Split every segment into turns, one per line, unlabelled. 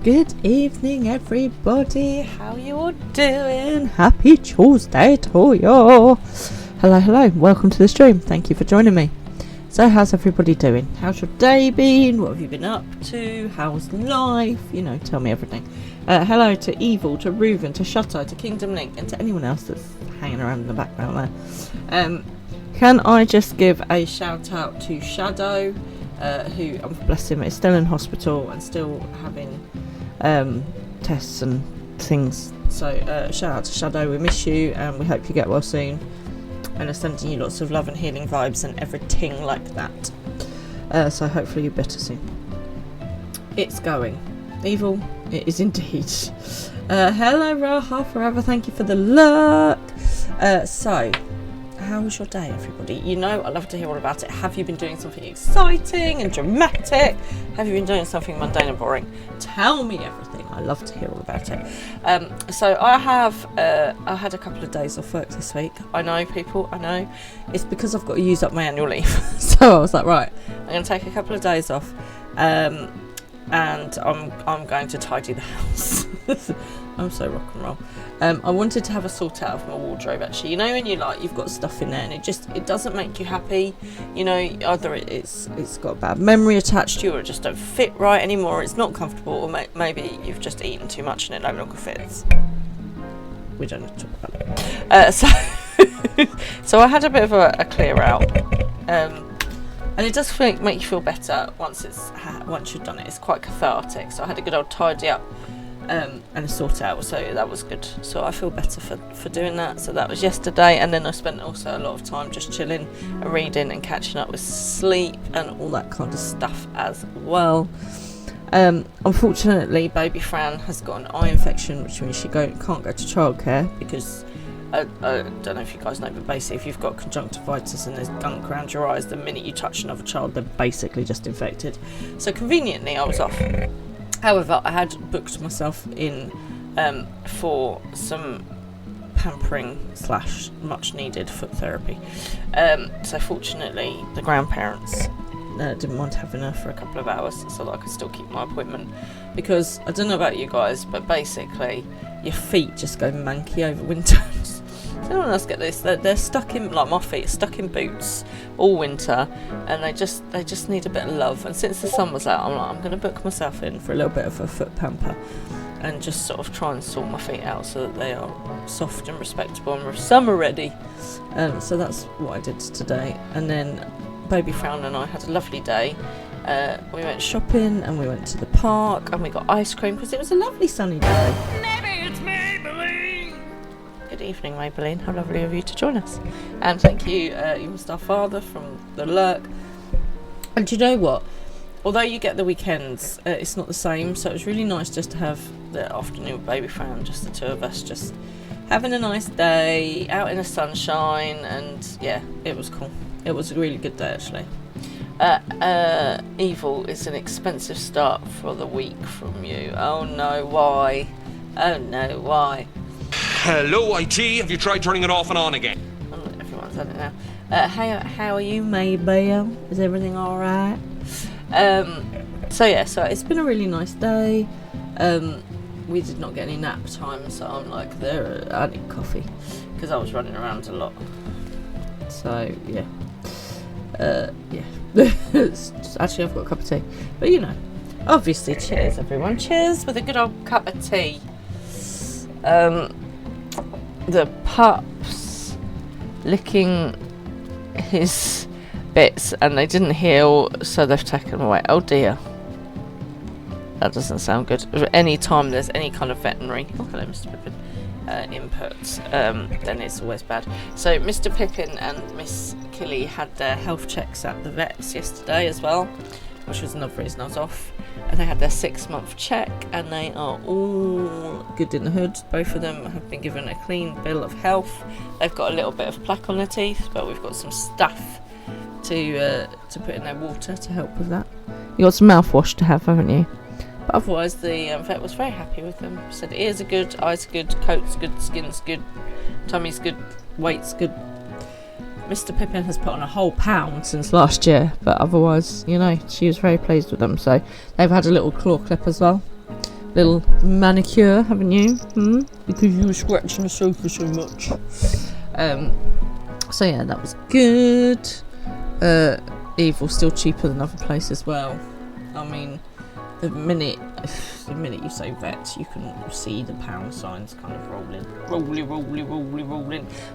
Good evening, everybody. How you all doing? Happy Tuesday to you. Hello. Welcome to the stream. Thank you for joining me. So, how's everybody doing? How's your day been? What have you been up to? How's life? You know, tell me everything. Hello to Evil, to Reuven, to Shutto, to Kingdom Link, and to anyone else that's hanging around in the background there. Can I just give a shout out to Shadow, who, bless him, is still in hospital and still having tests and things. So shout out to Shadow, we miss you and we hope you get well soon, and are sending you lots of love and healing vibes and everything like that. So hopefully you're better soon. It's going. Evil, it is indeed. Hello Raha Forever, thank you for the lurk. So how was your day, everybody? You know, I love to hear all about it. Have you been doing something exciting and dramatic? Have you been doing something mundane and boring? Tell me everything. I love to hear all about it. So I had a couple of days off work this week. I know, people, I know. It's because I've got to use up my annual leave. So I was like, right, I'm going to take a couple of days off. And I'm going to tidy the house. I'm so rock and roll. I wanted to have a sort out of my wardrobe, actually. You know, when you've got stuff in there and it doesn't make you happy. You know, either it's got a bad memory attached to you, or it just don't fit right anymore. It's not comfortable, or maybe you've just eaten too much and it no longer fits. We don't need to talk about it. So I had a bit of a clear out. And it does make you feel better once you've done it. It's quite cathartic. So I had a good old tidy up and a sort out. So that was good. So I feel better for doing that. So that was yesterday. And then I spent also a lot of time just chilling and reading and catching up with sleep and all that kind of stuff as well. Unfortunately, baby Fran has got an eye infection, which means she can't go to childcare because I don't know if you guys know, but basically if you've got conjunctivitis and there's gunk around your eyes, the minute you touch another child, they're basically just infected. So conveniently, I was off. However, I had booked myself in for some pampering / much needed foot therapy. So fortunately, the grandparents didn't mind having her for a couple of hours so that I could still keep my appointment, because I don't know about you guys, but basically your feet just go manky over winter. Anyone else get this? They're stuck in, like my feet are stuck in boots all winter, and they just need a bit of love. And since the sun was out, I'm going to book myself in for a little bit of a foot pamper and just sort of try and sort my feet out so that they are soft and respectable and summer ready. So that's what I did today. And then baby Fran and I had a lovely day. We went shopping and we went to the park and we got ice cream because it was a lovely sunny day. Maybe it's Maybelline. Good evening, Maybelline. How lovely of you to join us. And thank you, you must our father from the lurk. And do you know what? Although you get the weekends, it's not the same. So it was really nice just to have the afternoon with baby Fran, just the two of us, just having a nice day out in the sunshine. And yeah, it was cool. It was a really good day, actually. Evil is an expensive start for the week from you. Oh no, why? Oh no, why?
Hello, IT. Have you tried turning it off and on again?
Oh, everyone's had it now. How are you, Maybell? Is everything alright? So it's been a really nice day. We did not get any nap time, so I'm like, I need coffee because I was running around a lot. So yeah. Actually, I've got a cup of tea, but you know, obviously, cheers everyone, cheers with a good old cup of tea. The pup's licking his bits and they didn't heal, so they've taken him away. Oh dear, that doesn't sound good. Any time there's any kind of veterinary, hello Mr. Pippin, input, then it's always bad. So Mr. Pippin and Miss Killy had their health checks at the vets yesterday as well, which was another reason I was off. And they had their 6-month check and they are all good in the hood. Both of them have been given a clean bill of health. They've got a little bit of plaque on their teeth, but we've got some stuff to put in their water to help with that. You got some mouthwash to have, haven't you? But otherwise, the vet was very happy with them. Said ears are good, eyes are good, coat's good, skin's good, tummy's good, weight's good. Mr. Pippin has put on a whole pound since last year, but otherwise, you know, she was very pleased with them. So they've had a little claw clip as well, little manicure, haven't you? Because you were scratching the sofa so much. So yeah, that was good. Evil still cheaper than other places as well. I mean, the minute you say vet, you can see the pound signs kind of rolling.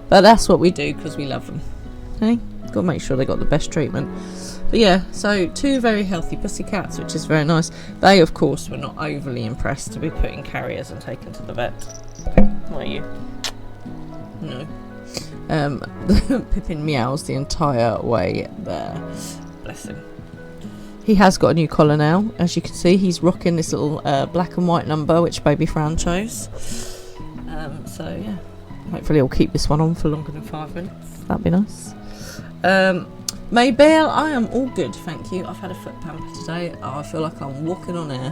But that's what we do because we love them. Okay, got to make sure they got the best treatment. But yeah, so 2 very healthy pussycats, which is very nice. They, of course, were not overly impressed to be put in carriers and taken to the vet. Were you? No. Pippin meows the entire way there. Bless him. He has got a new collar now. As you can see, he's rocking this little black and white number, which Baby Fran chose. So yeah, hopefully he'll keep this one on for longer than 5 minutes. That'd be nice. Maybelle, I am all good, thank you. I've had a foot pamper today. I feel like I'm walking on air.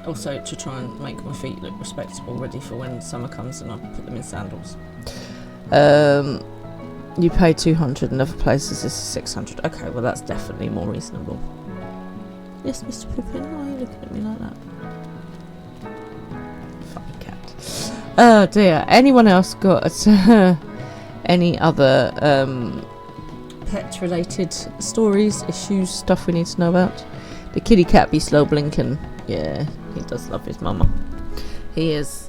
Also to try and make my feet look respectable, ready for when summer comes and I put them in sandals. You pay 200 in other places, this is 600. Okay, well that's definitely more reasonable. Yes, Mr. Pippin, why are you looking at me like that? Fucking cat. Oh dear, anyone else got any other pet related stories, issues, stuff we need to know about? The kitty cat be slow blinking. Yeah, he does love his mama. He is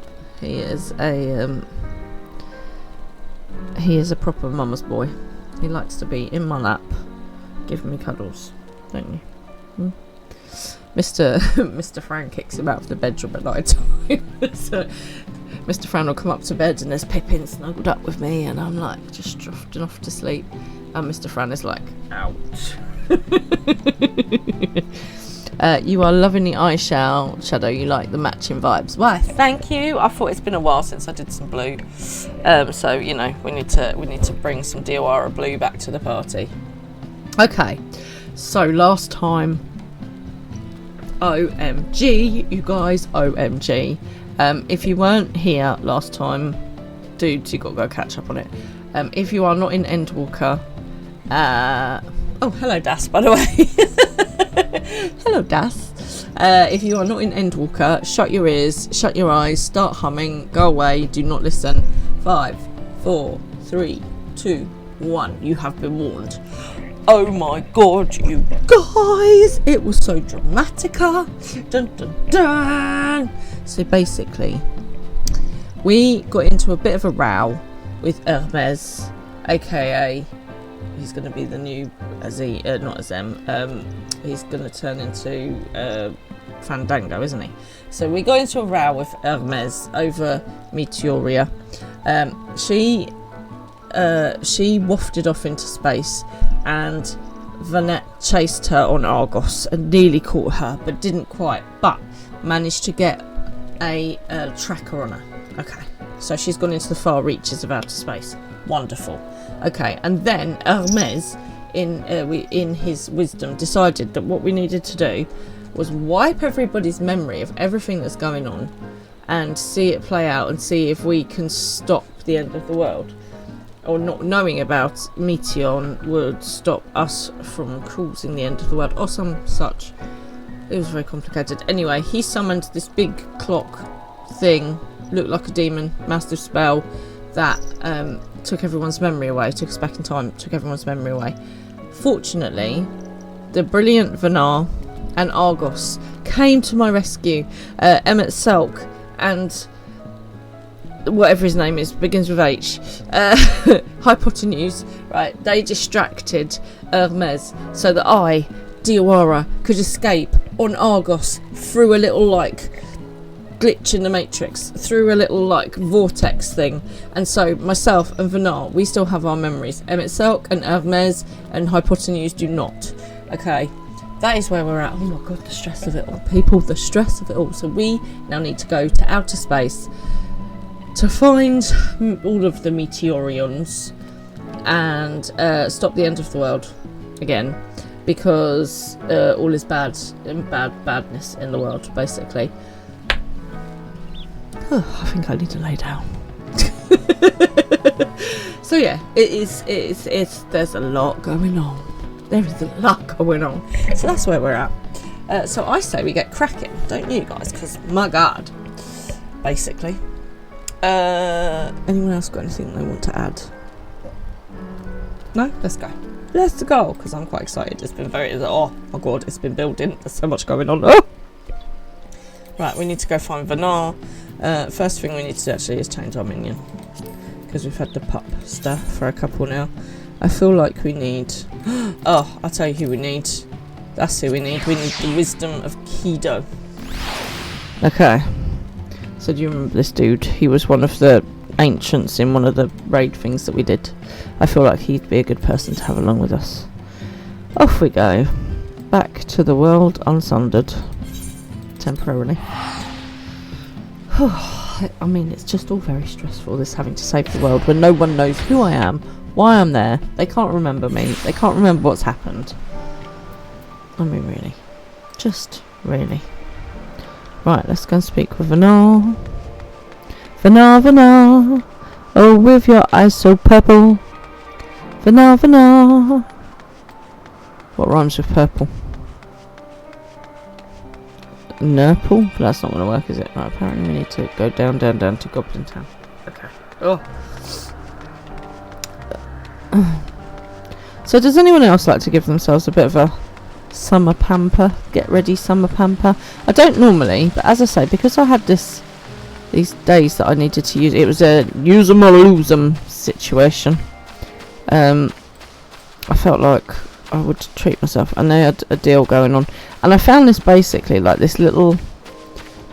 a proper mama's boy. He likes to be in my lap, giving me cuddles, don't you? Mr. Fran kicks him out of the bedroom at night time. So Mr. Fran will come up to bed and there's Pippin snuggled up with me, and I'm like just drifting off to sleep, and Mr. Fran is like, ouch. You are loving the eyeshadow. You like the matching vibes. Why? Thank you. I thought it's been a while since I did some blue, so you know we need to bring some Diawara blue back to the party. Okay, so last time, OMG, you guys, OMG. If you weren't here last time, dudes, you got to go catch up on it. If you are not in Endwalker, oh hello Das, by the way. Hello Das. If you are not in Endwalker, shut your ears, shut your eyes, start humming, go away, do not listen. 5, 4, 3, 2, 1. You have been warned. Oh my god, you guys, it was so dramatica. Dun dun dun. So basically, we got into a bit of a row with Hermes, aka he's going to be the new not Azem. He's going to turn into Fandango, isn't he? So we got into a row with Hermes over Meteoria. She wafted off into space, and Vanette chased her on Argos and nearly caught her, but didn't quite. But managed to get a tracker on her. Okay, so she's gone into the far reaches of outer space. Wonderful. Okay, and then Hermes, in his wisdom, decided that what we needed to do was wipe everybody's memory of everything that's going on and see it play out and see if we can stop the end of the world. Or not knowing about Meteon would stop us from causing the end of the world or some such. It was very complicated. Anyway, he summoned this big clock thing, looked like a demon, massive spell that took everyone's memory away, took us back in time, took everyone's memory away. Fortunately, the brilliant Vanar and Argos came to my rescue. Emmett Selk and whatever his name is, begins with H, Hypotenuse, right, they distracted Hermes so that I, Diawara, could escape on Argos through a little like glitch in the Matrix, through a little like vortex thing. And so myself and Vanar, we still have our memories. Emmett Selk and Hermes and Hypotenuse do not. Okay, that is where we're at. Oh my god, the stress of it all, people, the stress of it all. So we now need to go to outer space to find all of the Meteorions and stop the end of the world again, because all is badness in the world, basically. Oh, I think I need to lay down. So yeah, it's there's a lot going on. There is a lot going on. So that's where we're at. So I say we get cracking, don't you guys? Because my God, basically. Anyone else got anything they want to add? No? Let's go. Let's go, because I'm quite excited. It's been oh my God, it's been building. There's so much going on. Oh! Right, we need to go find Vanar. First thing we need to do actually is change our minion, because we've had the pup stuff for a couple now. I feel like we need... Oh, I'll tell you who we need. That's who we need. We need the wisdom of Kido. Okay. So do you remember this dude? He was one of the ancients in one of the raid things that we did. I feel like he'd be a good person to have along with us. Off we go. Back to the world unsundered. Temporarily. I mean, it's just all very stressful, this having to save the world when no one knows who I am, why I'm there. They can't remember me. They can't remember what's happened. I mean, really. Just really. Right, let's go and speak with Vanar. Vanar, Vanar. Oh, with your eyes so purple. Vanar, Vanar. What rhymes with purple? Nurple? But that's not going to work, is it? Right, apparently we need to go down to Goblin Town. Okay. Oh. So does anyone else like to give themselves a bit of a summer pamper? Get ready summer pamper? I don't normally, but as I say, because I had these days that I needed to use, it was a use 'em or lose 'em situation. I felt like I would treat myself, and they had a deal going on, and I found this basically like this little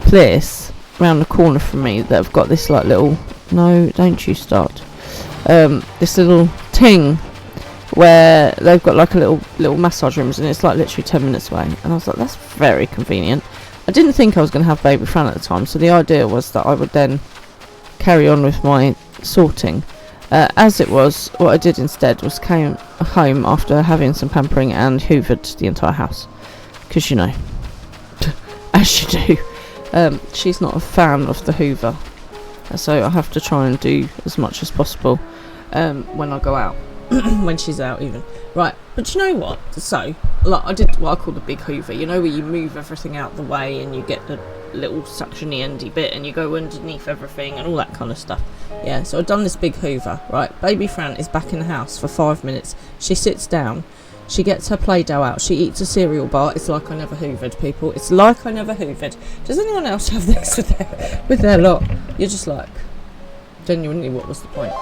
place around the corner from me that have got this like little, no, don't you start, this little thing where they've got like a little massage rooms, and it's like literally 10 minutes away, and I was like, that's very convenient. I didn't think I was going to have baby Fran at the time, so the idea was that I would then carry on with my sorting. As it was, what I did instead was came home after having some pampering and hoovered the entire house. Because, you know, as you do, she's not a fan of the hoover. So I have to try and do as much as possible when I go out. When she's out even. Right, but you know what? So, like, I did what I call the big hoover. You know, where you move everything out the way and you get the little suctiony endy bit and you go underneath everything and all that kind of stuff. Yeah, so I've done this big hoover. Right, baby Fran is back in the house for 5 minutes. She sits down. She gets her Play-Doh out. She eats a cereal bar. It's like I never hoovered, people. It's like I never hoovered. Does anyone else have this with their lot? You're just like, genuinely, what was the point?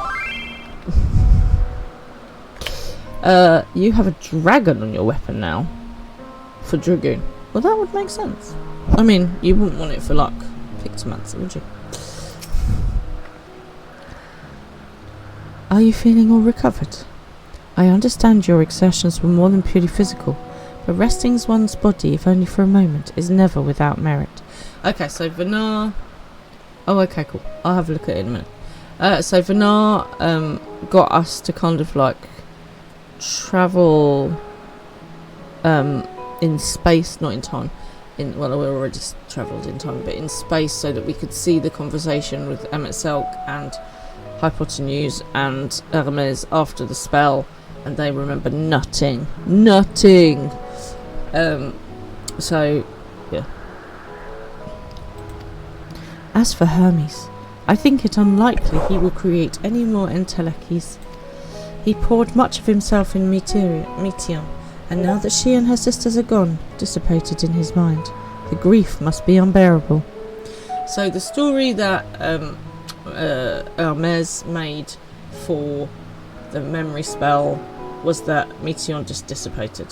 You have a dragon on your weapon now. For Dragoon. Well, that would make sense. I mean, you wouldn't want it for, like, Pictomancer, would you? Are you feeling all recovered? I understand your exertions were more than purely physical, but resting one's body, if only for a moment, is never without merit. Okay, so Vanar... Oh, okay, cool. I'll have a look at it in a minute. So Vanar got us to kind of, like, travel in space, not in time. Well, we already travelled in time, but in space, so that we could see the conversation with Emmett Selk and Hypotenuse and Hermes after the spell, and they remember nothing. So, yeah. As for Hermes, I think it unlikely he will create any more entelechis. He poured much of himself in Meteon, and now that she and her sisters are gone, dissipated in his mind. The grief must be unbearable. So the story that Hermes made for the memory spell was that Meteon just dissipated.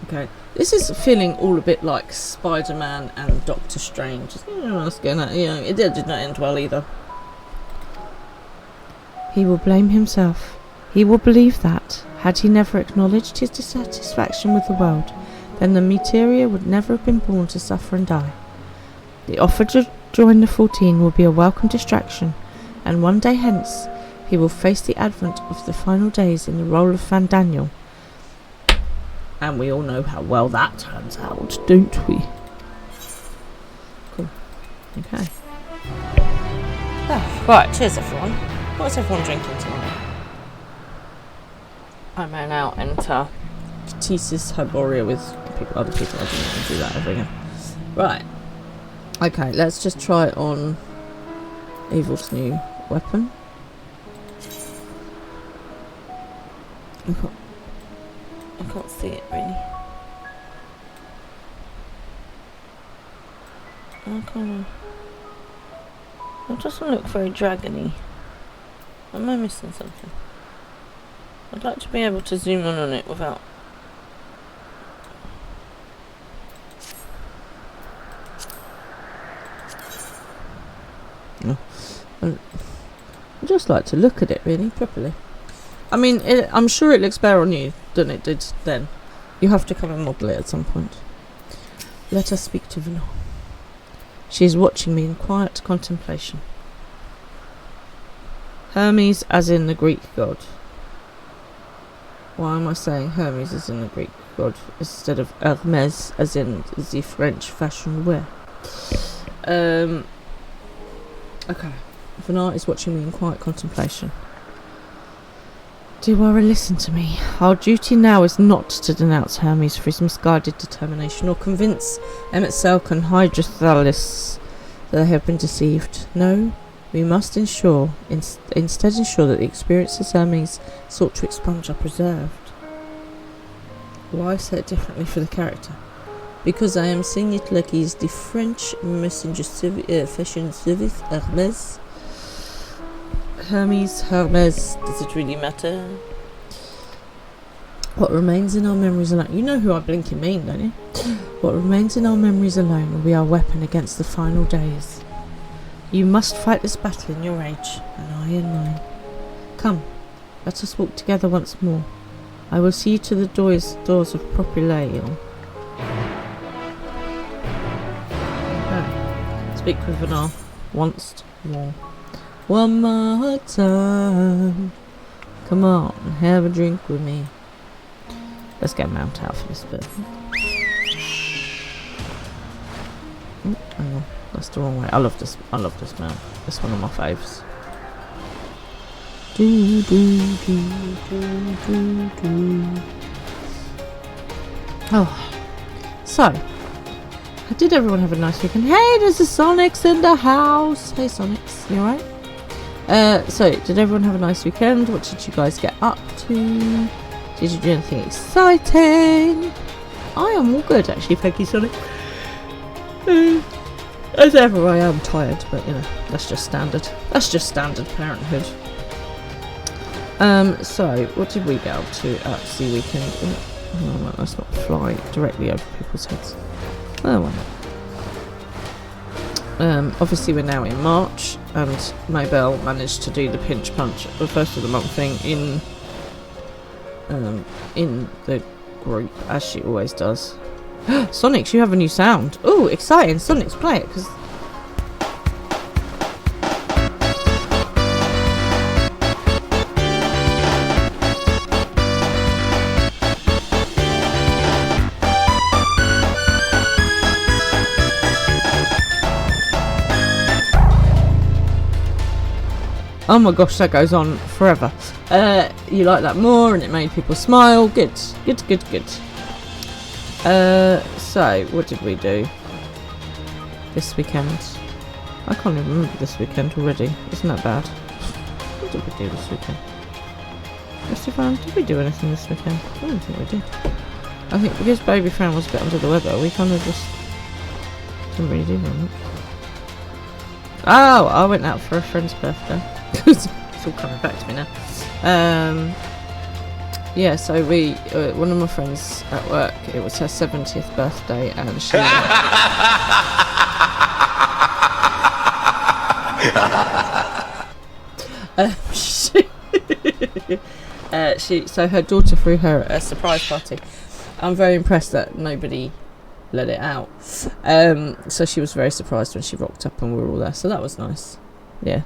Okay, this is feeling all a bit like Spider-Man and Doctor Strange. It did not end well either. He will blame himself. He will believe that, had he never acknowledged his dissatisfaction with the world, then the Meteoria would never have been born to suffer and die. The offer to join the 14 will be a welcome distraction, and one day hence he will face the advent of the final days in the role of Van Daniel. And we all know how well that turns out, don't we? Cool. Okay. Right, cheers everyone. What's everyone drinking tonight? I may now enter Thesis Hyboria with other people. I didn't want to do that ever again. Right. Okay, let's just try it on Evil's new weapon. I can't see it really. It doesn't look very dragony. Am I missing something? I'd like to be able to zoom in on it without... No. I'd just like to look at it really properly. I mean, I'm sure it looks better on you than it did then. You have to come and model it at some point. Let us speak to Vino. She is watching me in quiet contemplation. Hermes as in the Greek god. Why am I saying Hermes as in the Greek god instead of Hermès as in the French fashion wear? Okay. Vina is watching me in quiet contemplation. Dewara, listen to me. Our duty now is not to denounce Hermes for his misguided determination or convince Emet-Selk and Hydrothalus that they have been deceived. No, we must instead ensure that the experiences Hermes sought to expunge are preserved. Why say it differently for the character? Because I am saying it like he is the French messenger fashion service Hermes. Hermes, does it really matter? What remains in our memories alone... You know who I blinking mean, don't you? What remains in our memories alone will be our weapon against the final days. You must fight this battle in your age, and I in mine. Come, let us walk together once more. I will see you to the doors of Propylaeon. Okay. Speak with Vinar once more. One more time. Come on, have a drink with me. Let's get Mount out for this bit. Oh, hang on, that's the wrong way. I love this mount. It's one of my faves. Do do do do do do. Oh, so did everyone have a nice weekend? Hey, there's the Sonics in the house. Hey, Sonics, you alright? So, did everyone have a nice weekend? What did you guys get up to? Did you do anything exciting? I am all good, actually, thank you, Sonic. As ever, I am tired, but you know, that's just standard. That's just standard parenthood. So, what did we get up to at the weekend? Oh, no, let's not fly directly over people's heads. Oh, well. Obviously we're now in March, and Maybelle managed to do the pinch punch, the first of the month thing in the group, as she always does. Sonics, you have a new sound. Oh, exciting! Sonics, play it, because... Oh my gosh, that goes on forever. You like that more, and it made people smile. Good, good, good, good. So, what did we do this weekend? I can't even remember this weekend already. Isn't that bad? What did we do this weekend? Did we do anything this weekend? I don't think we did. I think because Baby Fran was a bit under the weather, we kind of just didn't really do very much. Oh, I went out for a friend's birthday. It's all coming back to me now. Yeah, so we, one of my friends at work, it was her 70th birthday, and so her daughter threw her a surprise party. I'm very impressed that nobody let it out. So she was very surprised when she rocked up and we were all there, so that was nice. Yeah.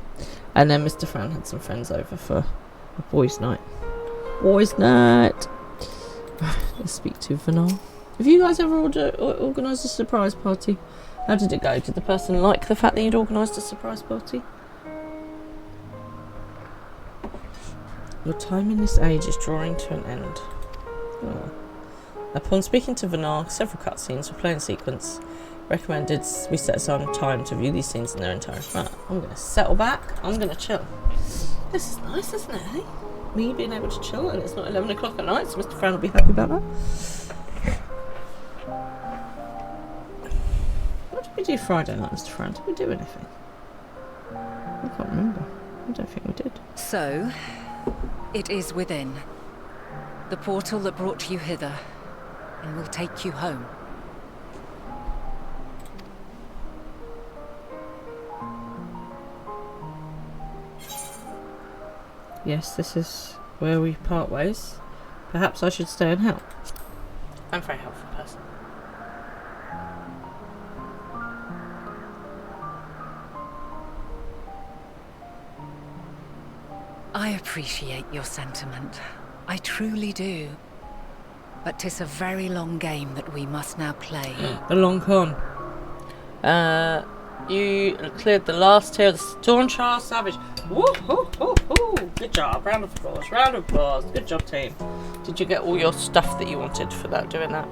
And then Mr. Fran had some friends over for a boys' night. Boys' night! Let's speak to Vanal. Have you guys ever organised a surprise party? How did it go? Did the person like the fact that you'd organised a surprise party? Your time in this age is drawing to an end. Oh. Upon speaking to Vanar, several cutscenes were playing in sequence. Recommended we set aside time to view these scenes in their entirety. Right, I'm going to settle back. I'm going to chill. This is nice, isn't it, hey? Me being able to chill, and it's not 11 o'clock at night, so Mr. Fran will be happy about that. What did we do Friday night, Mr. Fran? Did we do anything? I can't remember. I don't think we did.
So, it is within. The portal that brought you hither, and will take you home.
Yes, this is where we part ways. Perhaps I should stay and help. I'm a very helpful person.
I appreciate your sentiment. I truly do. But 'tis a very long game that we must now play.
The long con. You cleared the last tier of the Stormchar Savage. Woo hoo hoo hoo! Good job. Round of applause. Round of applause. Good job, team. Did you get all your stuff that you wanted for that? Doing that.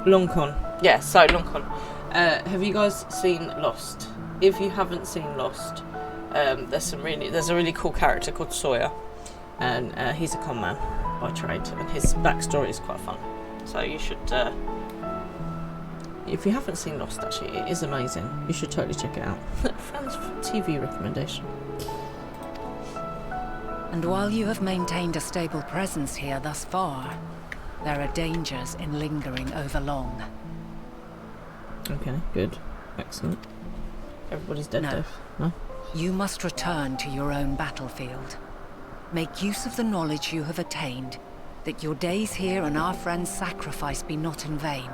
Long con. Yeah. So long con. Have you guys seen Lost? If you haven't seen Lost, there's a really cool character called Sawyer, and he's a con man by trade, and his backstory is quite fun. So you should. If you haven't seen Lost, actually, it is amazing. You should totally check it out. Fran's TV recommendation.
And while you have maintained a stable presence here thus far, there are dangers in lingering over long.
Okay, good. Excellent. Everybody's dead,
No.
Dave. No?
You must return to your own battlefield. Make use of the knowledge you have attained, that your days here and our friend's sacrifice be not in vain.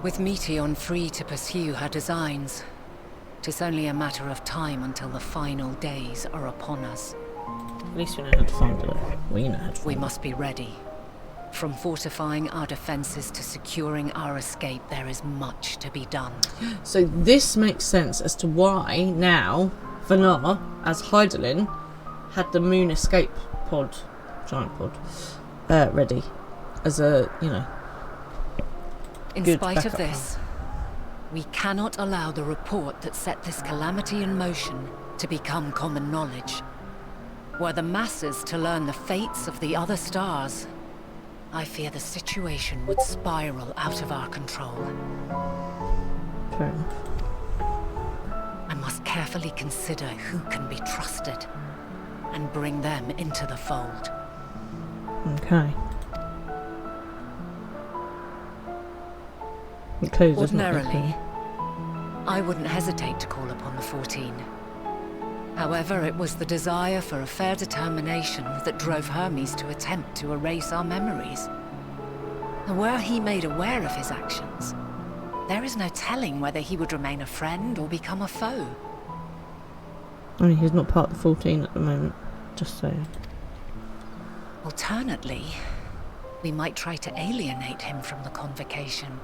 With Meteon free to pursue her designs, 'tis only a matter of time until the final days are upon us.
At least we know how to find it. We know how to find
We
it.
must be ready. From fortifying our defenses to securing our escape, there is much to be done.
So this makes sense as to why now Vanar, as Heidelin, had the moon escape pod, giant pod, ready as a,
In
good
spite of
backup
this, we cannot allow the report that set this calamity in motion to become common knowledge. Were the masses to learn the fates of the other stars, I fear the situation would spiral out of our control.
Fair enough.
I must carefully consider who can be trusted and bring them into the fold.
Okay. The clues is not
Ordinarily,
okay.
I wouldn't hesitate to call upon the 14. However, it was the desire for a fair determination that drove Hermes to attempt to erase our memories. And were he made aware of his actions, there is no telling whether he would remain a friend or become a foe.
I mean, he's not part of the 14 at the moment, just saying.
Alternately, we might try to alienate him from the convocation.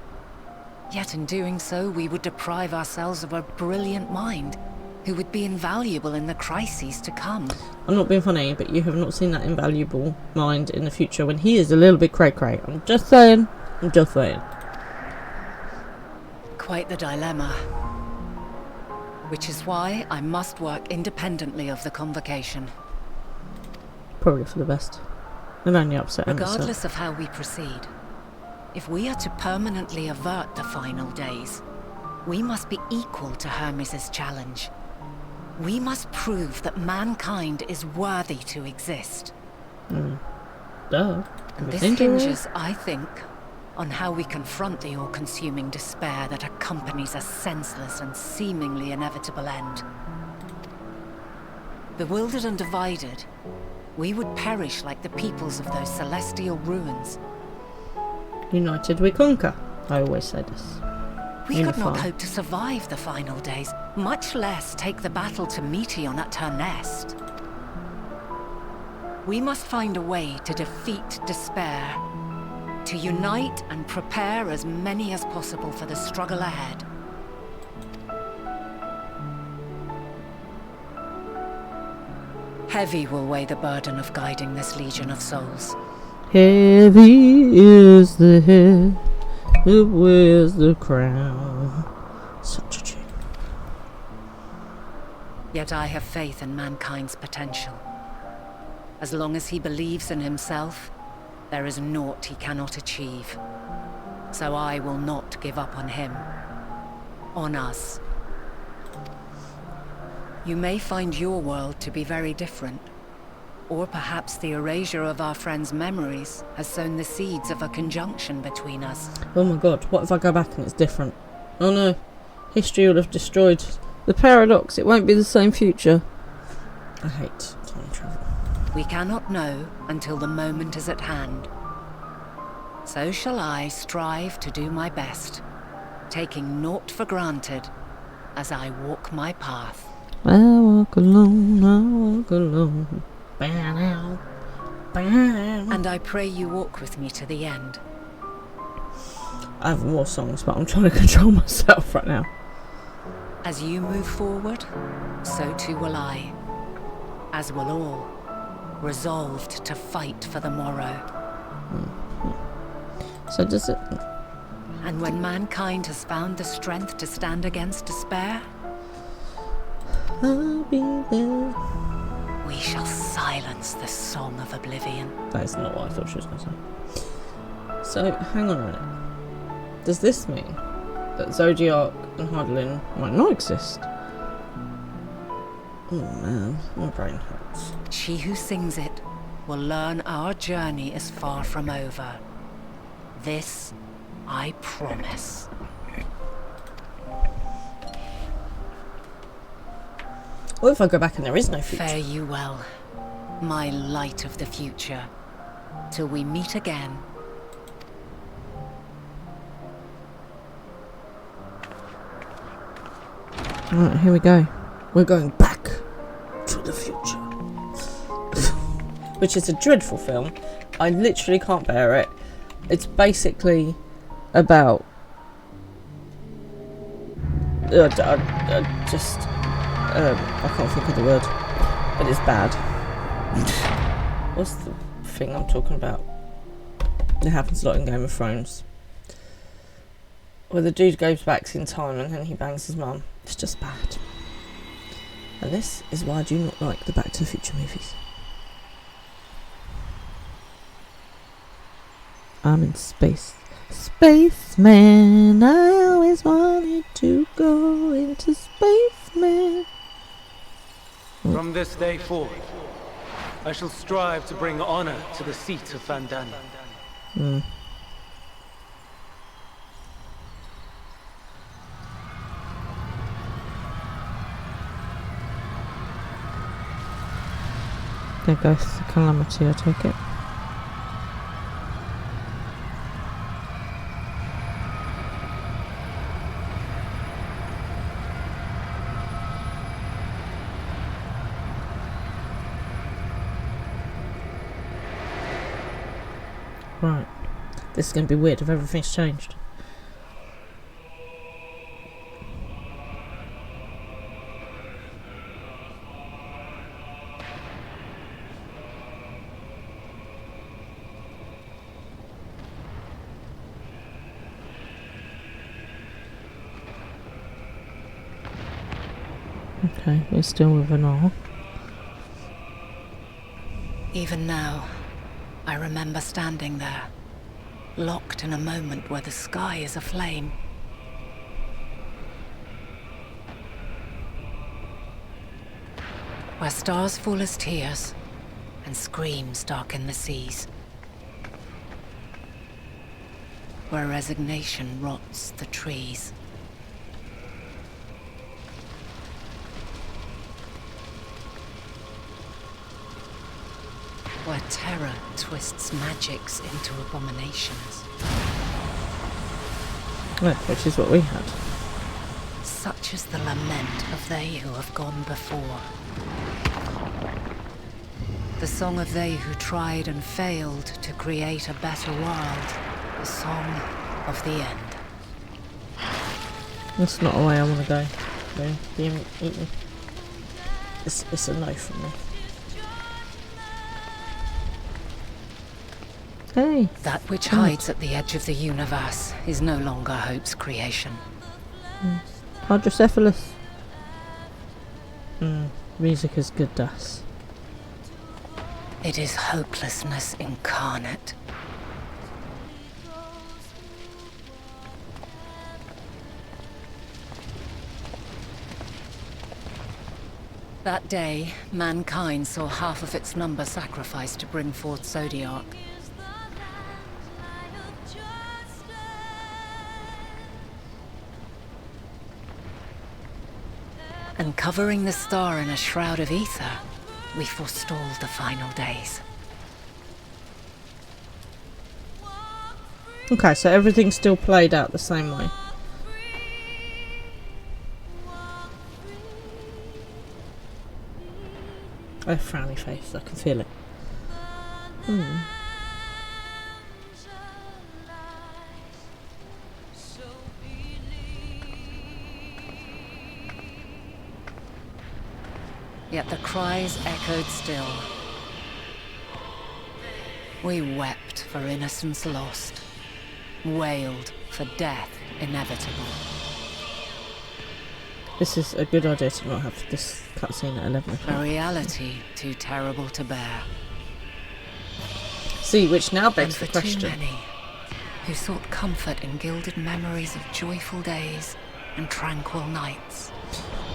Yet in doing so, we would deprive ourselves of a brilliant mind who would be invaluable in the crises to come.
I'm not being funny, but you have not seen that invaluable mind in the future when he is a little bit cray-cray. I'm just saying. I'm just saying.
Quite the dilemma. Which is why I must work independently of the convocation.
Probably for the best. It'll only upset him.
Regardless of how we proceed, if we are to permanently avert the final days, we must be equal to Hermes' challenge. We must prove that mankind is worthy to exist.
Duh.
And this
Everything to it.
hinges, I think, on how we confront the all-consuming despair that accompanies a senseless and seemingly inevitable end. Bewildered and divided, we would perish like the peoples of those celestial ruins.
United we conquer. I always say this.
We could not
Unify.
hope to survive the final days, much less take the battle to Meteon at her nest. We must find a way to defeat despair, to unite and prepare as many as possible for the struggle ahead. Heavy will weigh the burden of guiding this legion of souls.
Heavy is the head that wears the crown. Such a tune.
Yet I have faith in mankind's potential. As long as he believes in himself, there is naught he cannot achieve. So I will not give up on him. On us. You may find your world to be very different. Or perhaps the erasure of our friends' memories has sown the seeds of a conjunction between us.
Oh my god, what if I go back and it's different? Oh no, history would have destroyed the paradox. It won't be the same future. I hate time travel.
We cannot know until the moment is at hand. So shall I strive to do my best, taking naught for granted as I walk my path.
I walk alone, I walk alone. Bow, bow.
And I pray you walk with me to the end.
I have more songs, but I'm trying to control myself right now.
As you move forward, so too will I. As will all, resolved to fight for the morrow.
So does it...
And when mankind has found the strength to stand against despair,
I'll be there.
we shall silence the song of oblivion.
That is not what I thought she was going to say. So, hang on a minute. Does this mean that Zodiac and Hydaelyn might not exist? Oh man, my brain hurts.
She who sings it will learn our journey is far from over. This I promise.
What if I go back and there is no future?
Fare you well, my light of the future, till we meet again.
Alright, here we go. We're going back to the future. Which is a dreadful film. I literally can't bear it. It's basically about... I can't think of the word. But it's bad. What's the thing I'm talking about? It happens a lot in Game of Thrones. Where the dude goes back in time and then he bangs his mum. It's just bad. And this is why I do not like the Back to the Future movies. I'm in space. Spaceman, I always wanted to go into space, man.
From this day forth, I shall strive to bring honor to the seat of Vandana.
There goes the calamity, I take it. Right. This is going to be weird if everything's changed. Okay, we're still with an R.
Even now, I remember standing there, locked in a moment where the sky is aflame. Where stars fall as tears, and screams darken the seas. Where resignation rots the trees. Where terror twists magics into abominations.
Yeah, which is what we had.
Such is the lament of they who have gone before. The song of they who tried and failed to create a better world. The song of the end.
That's not the way I want to go. It's a no from me. Hey.
That which hides at the edge of the universe is no longer Hope's creation.
Hydrocephalus. Music is good, Das.
It is hopelessness incarnate. That day, mankind saw half of its number sacrificed to bring forth Zodiark. And covering the star in a shroud of ether, we forestalled the final days.
Okay, so everything's still played out the same way. A frowny face, I can feel it.
Yet the cries echoed still. We wept for innocence lost, wailed for death inevitable.
This is a good idea to not have this cutscene at 11
A
o'clock.
reality too terrible to bear.
See, which now
And
begs
for
the
too
question.
many who sought comfort in gilded memories of joyful days and tranquil nights.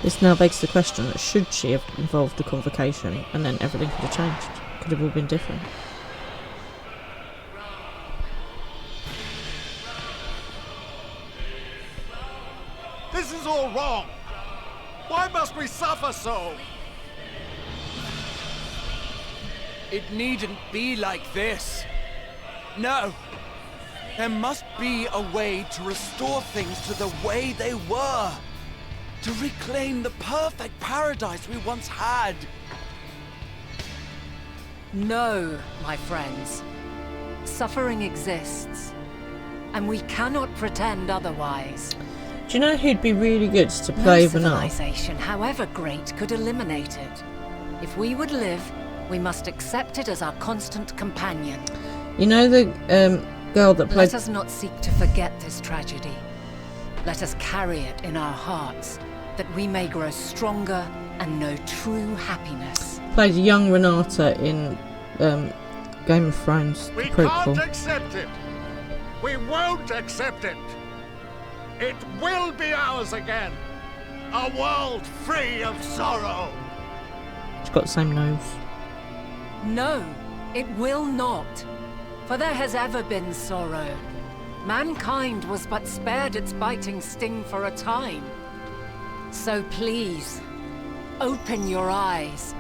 This now begs the question that should she have involved a convocation and then everything could have changed? Could have all been different.
This is all wrong. Why must we suffer so?
It needn't be like this. No. There must be a way to restore things to the way they were. To reclaim the perfect paradise we once had.
No, my friends. Suffering exists, and we cannot pretend otherwise.
Do you know who'd be really good to play
No
Vanilla?
civilization, however great, could eliminate it. If we would live, we must accept it as our constant companion.
You know the girl that played...
Let us not seek to forget this tragedy. Let us carry it in our hearts, that we may grow stronger and know true happiness.
played young Renata in Game of Thrones, the
We
prequel.
can't accept it. We won't accept it. It will be ours again. A world free of sorrow.
She's got the same nose.
No, it will not. For there has ever been sorrow. Mankind was but spared its biting sting for a time. So please, open your eyes.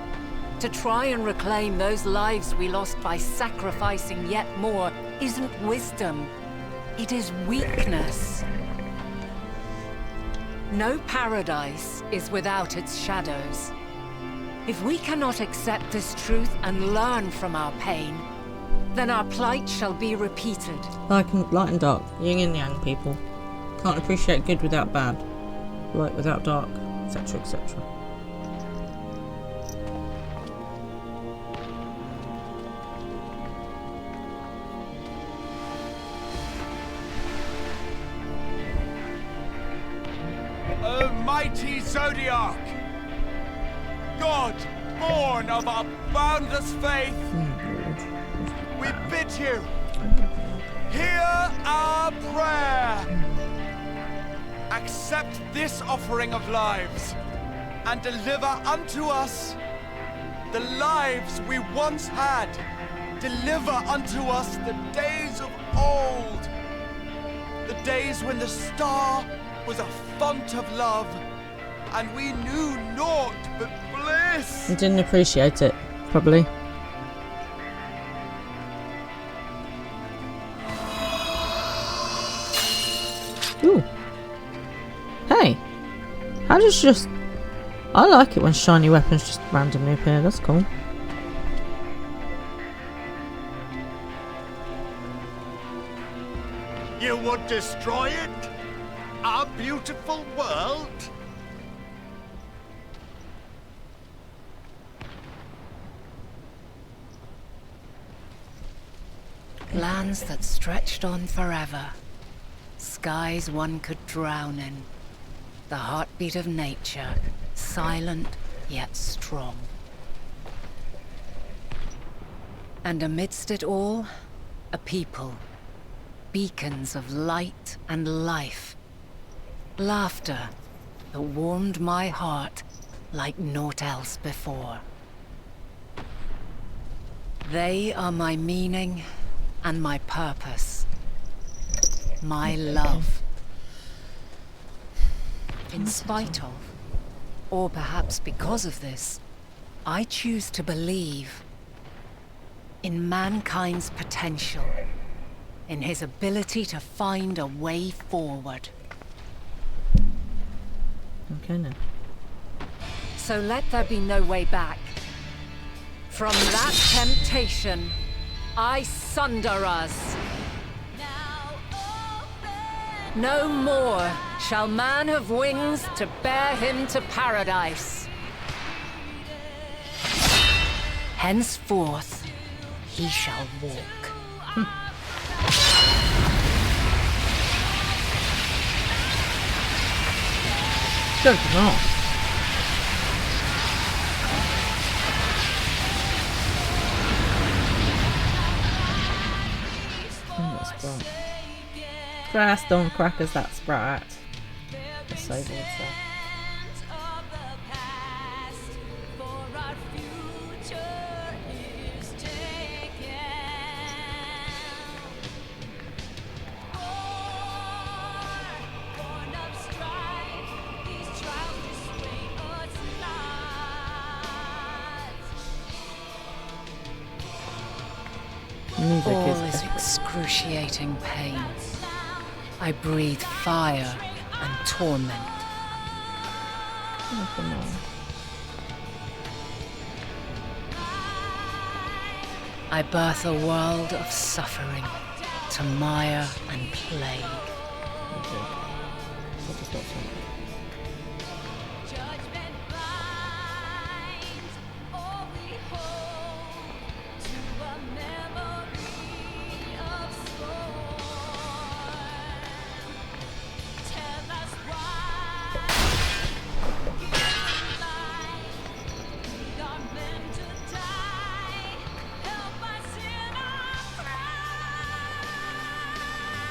To try and reclaim those lives we lost by sacrificing yet more isn't wisdom. It is weakness. No paradise is without its shadows. If we cannot accept this truth and learn from our pain, then our plight shall be repeated.
Light and dark, yin and yang, people. Can't appreciate good without bad, light without dark, etc., etc.
O mighty Zodiark! God, born of our boundless faith, we bid you, hear our prayer. Accept this offering of lives, and deliver unto us the lives we once had. Deliver unto us the days of old, the days when the star was a font of love, and we knew naught but bliss.
I didn't appreciate it, probably. Ooh. Hey. How does just... I like it when shiny weapons just randomly appear, that's cool.
You would destroy it? Our beautiful world?
Lands that stretched on forever. Skies one could drown in. The heartbeat of nature, silent yet strong. And amidst it all, a people. Beacons of light and life. Laughter that warmed my heart like naught else before. They are my meaning and my purpose. My love. In spite of, or perhaps because of this, I choose to believe in mankind's potential, in his ability to find a way forward.
Okay, now.
So let there be no way back. From that temptation, I sunder us. No more shall man have wings to bear him to paradise. Henceforth, he shall walk.
Good enough. Christ on crackers, that Sprite. That's so good stuff.
All is excruciating pain. I breathe fire and torment. I birth a world of suffering to mire and plague.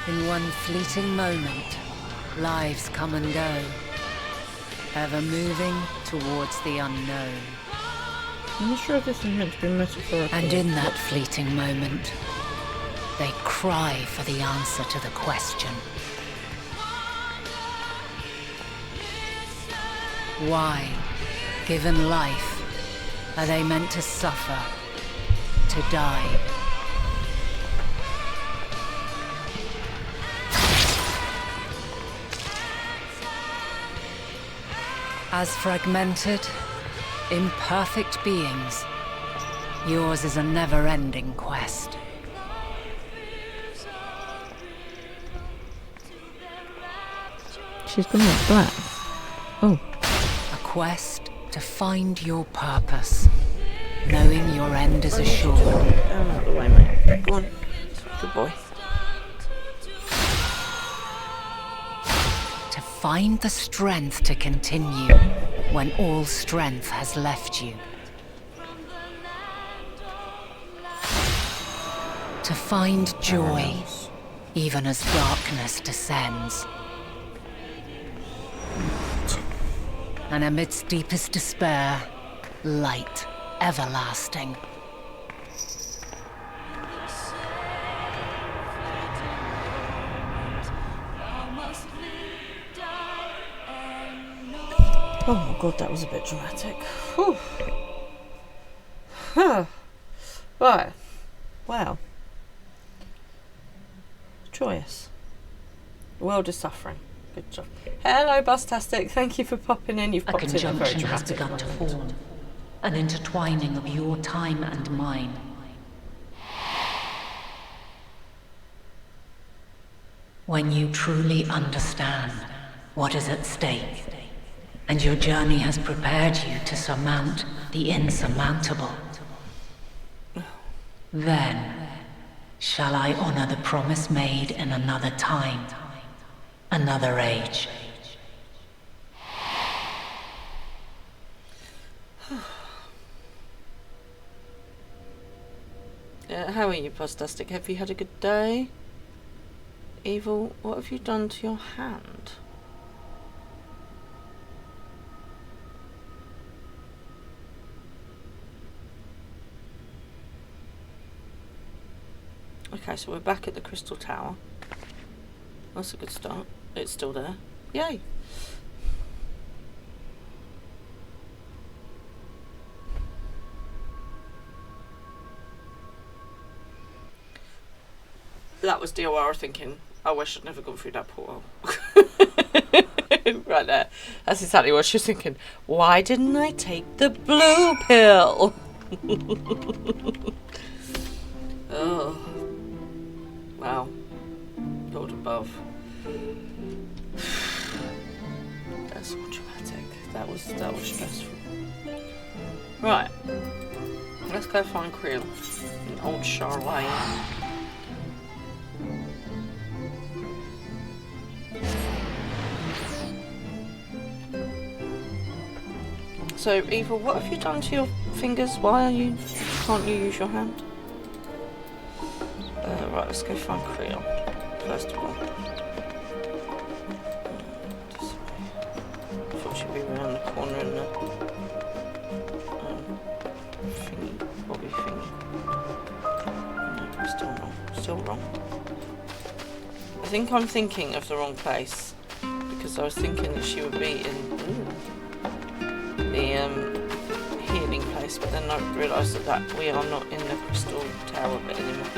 In one fleeting moment, lives come and go, ever moving towards the unknown.
I'm not sure if this is meant to be metaphorical.
And in that fleeting moment, they cry for the answer to the question. Why, given life, are they meant to suffer, to die? As fragmented, imperfect beings, yours is a never-ending quest.
She's gonna look black. Oh.
A quest to find your purpose, knowing your end is assured.
Out of the way, mate. Go on. Good boy.
Find the strength to continue when all strength has left you. To find joy even as darkness descends. And amidst deepest despair, light everlasting.
Oh my god, that was a bit dramatic. Whew. Huh. Right. Wow. Joyous. The world is suffering. Good job. Hello, Bustastic. Thank you for popping in. You've
A
popped in a very
conjunction has
dramatic
begun to
moment.
form, an intertwining of your time and mine. When you truly understand what is at stake, and your journey has prepared you to surmount the insurmountable, then shall I honor the promise made in another time, another age.
How are you, Postastic? Have you had a good day? Evil, what have you done to your hand? Okay, so we're back at the Crystal Tower. That's a good start. It's still there. Yay! That was DOR thinking, I wish I'd never gone through that portal. Right there. That's exactly what she was thinking. Why didn't I take the blue pill? Oh. Wow. Lord above. That's all dramatic. That was stressful. Right. Let's go find Creel. An old Charlene. So, Eva, what have you done to your fingers? Can't you use your hand? Right, let's go find Creel, first of all. This way. I thought she'd be around the corner in the thingy, bobby thingy. No, still wrong. Still wrong. I think I'm thinking of the wrong place, because I was thinking that she would be in the healing place, but then I realised that we are not in the Crystal Tower bit anymore.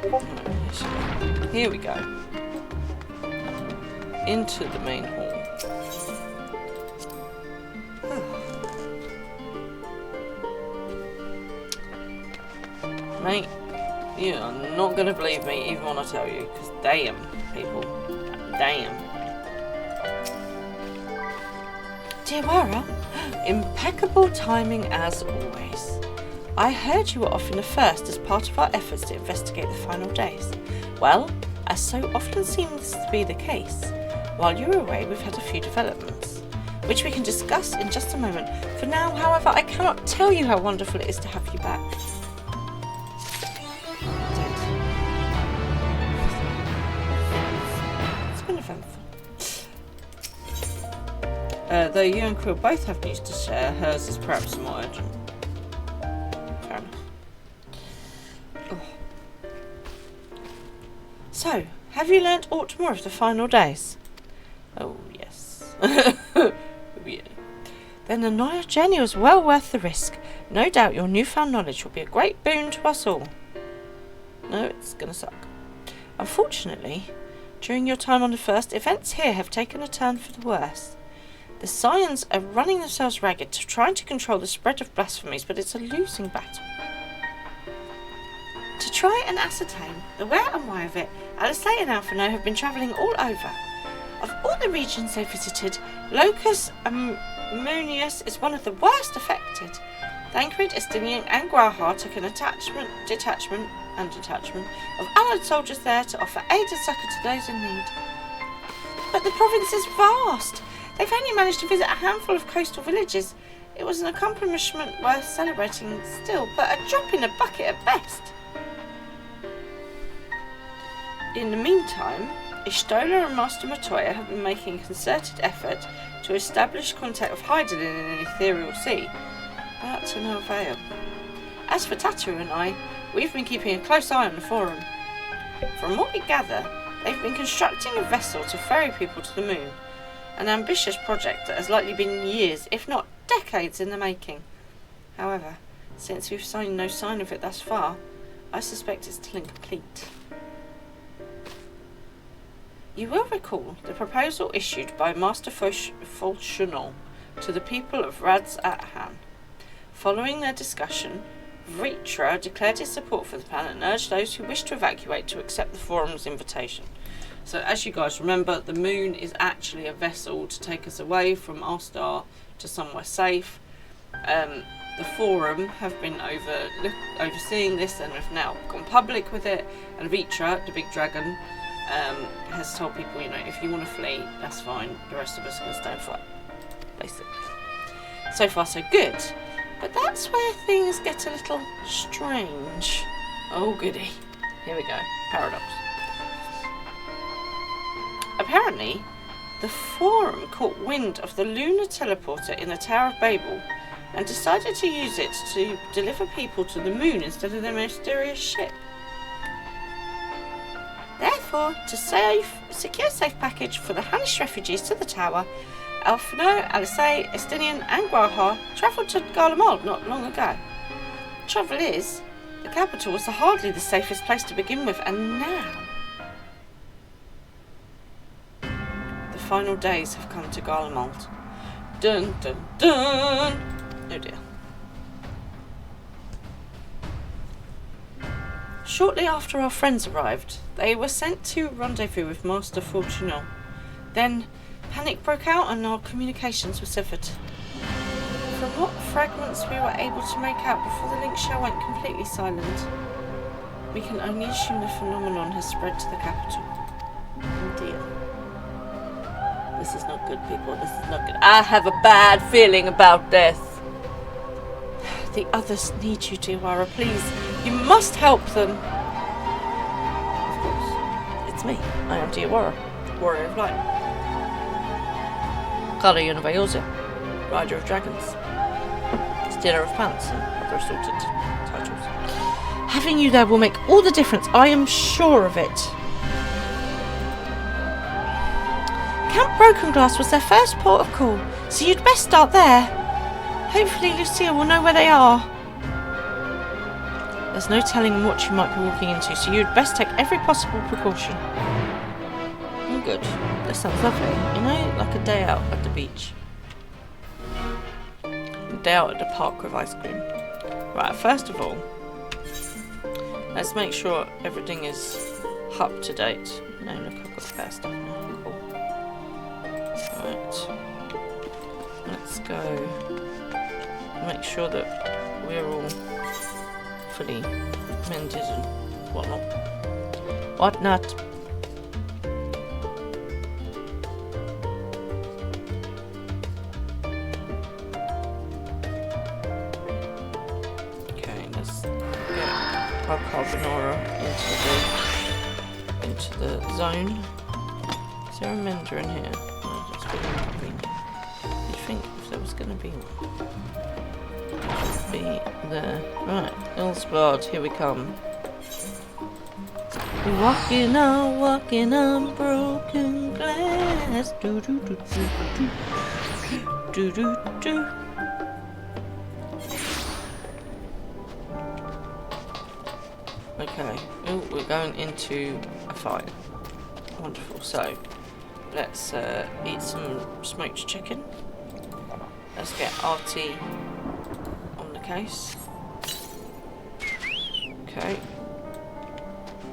Right, here we go. Into the main hall. Mate, you are not going to believe me even when I tell you, because damn, people. Damn. Diawara, impeccable timing as always. I heard you were off in the first as part of our efforts to investigate the final days. Well, as so often seems to be the case, while you were away we've had a few developments, which we can discuss in just a moment. For now, however, I cannot tell you how wonderful it is to have you back. It's been eventful. Though you and Creel both have news to share, hers is perhaps more urgent. Fair enough. Oh. So, have you learnt aught more of the final days? Oh, yes. Yeah. Then the knowledge journey was well worth the risk. No doubt your newfound knowledge will be a great boon to us all. No, it's gonna suck. Unfortunately, during your time on the first, events here have taken a turn for the worse. The Scions are running themselves ragged to trying to control the spread of blasphemies, but it's a losing battle. To try and ascertain the where and why of it, Alistair and Alphino have been travelling all over. Of all the regions they visited, Locus Ammonius is one of the worst affected. Thancred, Estinian and Grahar took an detachment of allied soldiers there to offer aid and succour to those in need. But the province is vast. They've only managed to visit a handful of coastal villages. It was an accomplishment worth celebrating still, but a drop in the bucket at best. In the meantime, Ishtola and Master Matoya have been making a concerted effort to establish contact with Hydaelyn in an ethereal sea, but to no avail. As for Tatu and I, we've been keeping a close eye on the forum. From what we gather, they've been constructing a vessel to ferry people to the moon. An ambitious project that has likely been years, if not decades, in the making. However, since we've seen no sign of it thus far, I suspect it's still incomplete. You will recall the proposal issued by Master Fulchenol to the people of Radz Athan. Following their discussion, Vritra declared his support for the plan and urged those who wished to evacuate to accept the forum's invitation. So as you guys remember, the moon is actually a vessel to take us away from our star to somewhere safe. the forum have been overseeing this and have now gone public with it. And Vitra, the big dragon, has told people, you know, if you want to flee, that's fine. The rest of us are going to stay and fight. Basically. So far, so good. But that's where things get a little strange. Oh, goody. Here we go. Paradox. Apparently, the Forum caught wind of the lunar teleporter in the Tower of Babel and decided to use it to deliver people to the moon instead of their mysterious ship. Therefore, to secure safe passage for the Hanish refugees to the Tower, Alfino, Alisei, Estinian and Guaha travelled to Garlemald not long ago. Trouble is, the capital was hardly the safest place to begin with, and now the final days have come to Garlemald. Dun dun dun! Oh dear. Shortly after our friends arrived, they were sent to rendezvous with Master Fortunato. Then panic broke out and our communications were severed. From what fragments we were able to make out before the link shell went completely silent, we can only assume the phenomenon has spread to the capital. Oh dear. This is not good, people. This is not good. I have a bad feeling about this. The others need you, Diawara. Please, you must help them. Of course. It's me. I am Diawara, Warrior of Light. Kala Univayosa, Rider of Dragons. Stealer of Pants, and other assorted titles. Having you there will make all the difference. I am sure of it. Camp Broken Glass was their first port of call, so you'd best start there. Hopefully Lucia will know where they are. There's no telling what you might be walking into, so you'd best take every possible precaution. Oh good. This sounds lovely. You know, like a day out at the beach. A day out at the park with ice cream. Right, first of all, let's make sure everything is up to date. No, look, I've got spare stuff now. Cool. Right. Let's go. Make sure that we're all fully mended and whatnot. Whatnot. Okay, let's get our carbonara into the zone. Is there a mender in here? No, that's really inconvenient. You'd think if there was going to be one. Be there. Right, Ilsbard, here we come. Walking on broken glass. Do do do do do do do do. Okay, oh, we're going into a fight. Wonderful. So let's eat some smoked chicken. Let's get RT on the case. Okay.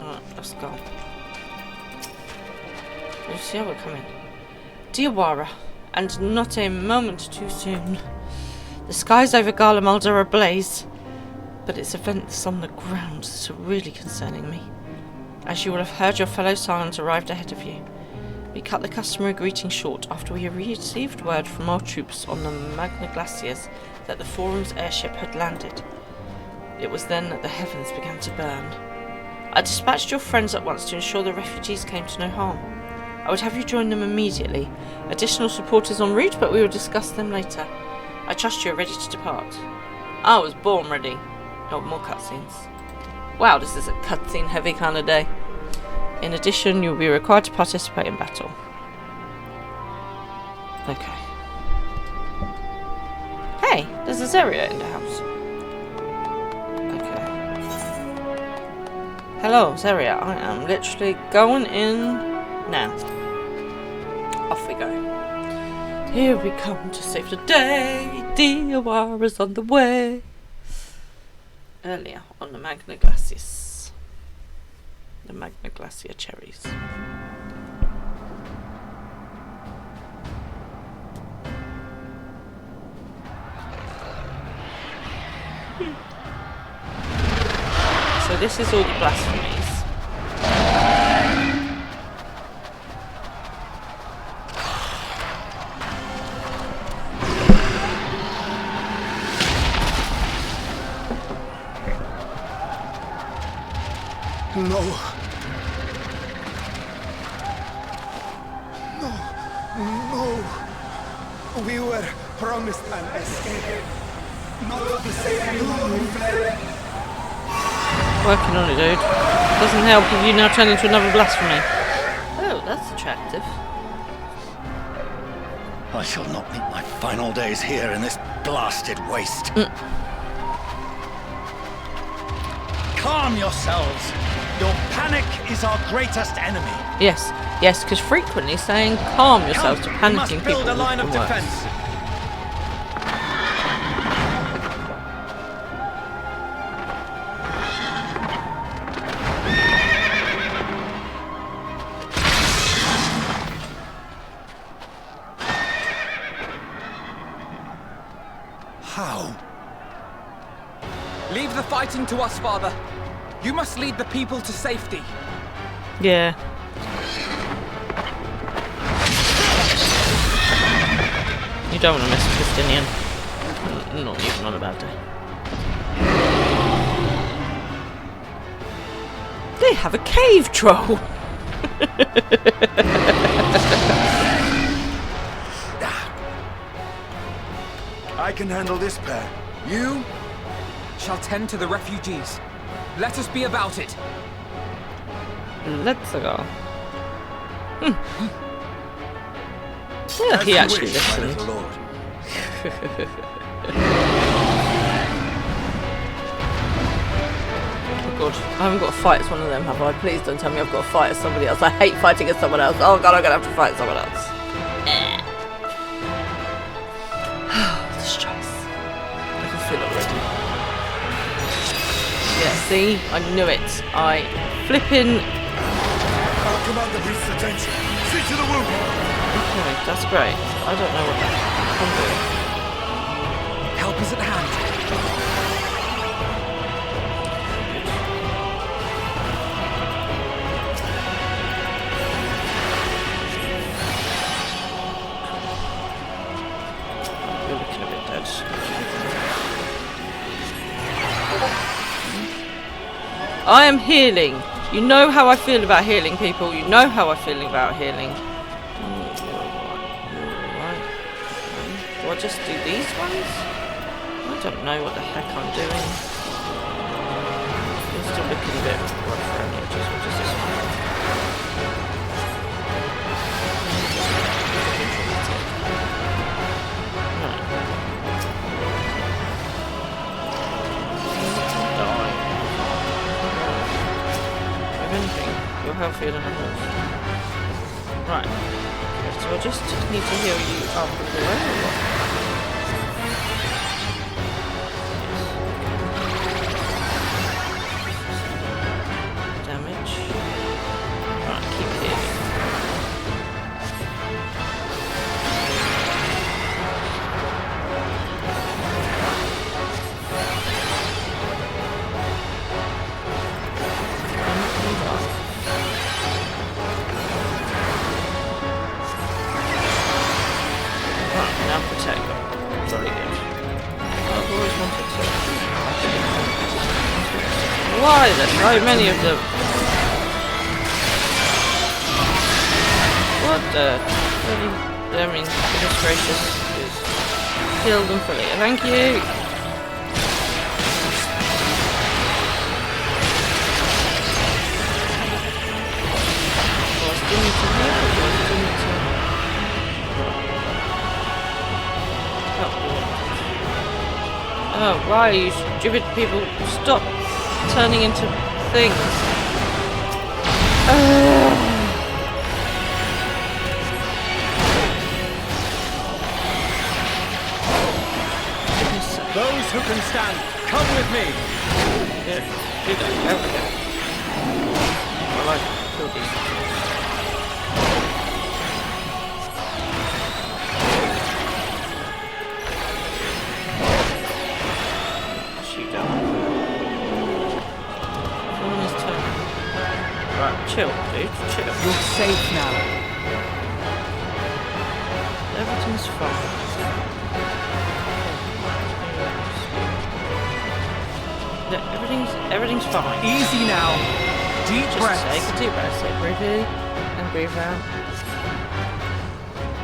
Alright, let's go. Lucia, we're coming. Diawara, and not a moment too soon. The skies over Garlemald are ablaze, but it's events on the ground that are really concerning me. As you will have heard, your fellow Silent arrived ahead of you. We cut the customary greeting short after we received word from our troops on the Magna Glaciers that the Forum's airship had landed. It was then that the heavens began to burn. I dispatched your friends at once to ensure the refugees came to no harm. I would have you join them immediately. Additional support is en route, but we will discuss them later. I trust you are ready to depart. I was born ready. Oh, more cutscenes. Wow, this is a cutscene heavy kind of day. In addition, you'll be required to participate in battle. Okay. Hey, there's a Zeria in the house. Okay. Hello, Zeria. I am literally going in now. Off we go. Here we come to save the day. Diawara's on the way. Earlier on the Magna Glaciers. The Magna Glacier cherries. this is all the blasphemies.
No. No. We were promised an escape. Not the same we fled.
Working on it, dude. Doesn't help if you now turn into another blasphemy. Oh, that's attractive.
I shall not meet my final days here in this blasted waste. Calm yourselves. Your panic is our greatest enemy.
Yes, yes, because frequently saying calm yourselves to panicking
we must build
people
a line of
works.
defense.
How?
Leave the fighting to us, Father. You must lead the people to safety.
Yeah. You don't want to mess with Justinian. Not even on a bad day. They have a cave troll!
I can handle this pair.
You shall tend to the refugees. Let us be about it.
Let's go. Yeah, he actually listened.
Lord.
Oh god, I haven't got to fight as one of them, have I? Please don't tell me I've got to fight as somebody else. I hate fighting as someone else. Oh god, I'm gonna have to fight someone else. The stress. I can feel it already. Yeah, see? I knew it. I flippin'...
Our commander needs attention. See to the wound.
Okay, that's great. I don't know what I'm doing.
Help is at hand.
You're looking a bit dead. I am healing. You know how I feel about healing, people. You know how I feel about healing. Do I just do these ones? I don't know what the heck I'm doing. I'm still looking a bit rough around the edges. What is this one? If anything, you're healthier than I was. Right. So I just need to heal you up and away or what? Damage. Right, keep healing. Now protect them. Very good. I've always wanted to. Why are there so many of them? What the? I mean, goodness gracious. Kill them fully. Thank you. Do I still need to heal? Or do I still need to... Oh, why you stupid people stop turning into things?
Those who can stand, come with me.
Yeah, do that. There we go. I like to kill these things. Shoot down.
safe now.
Everything's fine. Everything's fine.
Easy now. Deep
Just
breaths.
take a deep breath. So breathe in and breathe out.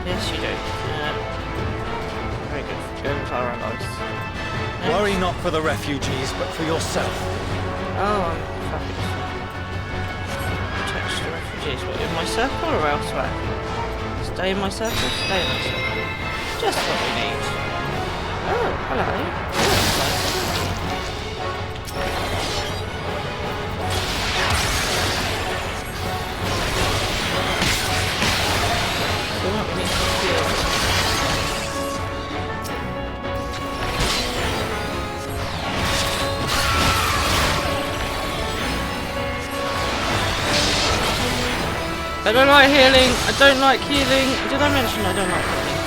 Yes, you do. Very good. Go and paralyze.
Worry not for the refugees, but for yourself.
Oh, I'm fabulous. Touch the refugees. What, in my circle or elsewhere? Stay in my circle, stay in my circle. Just what we need. Oh, hello. So what we need to do. I don't like healing. I don't like healing. Did I mention I don't like healing?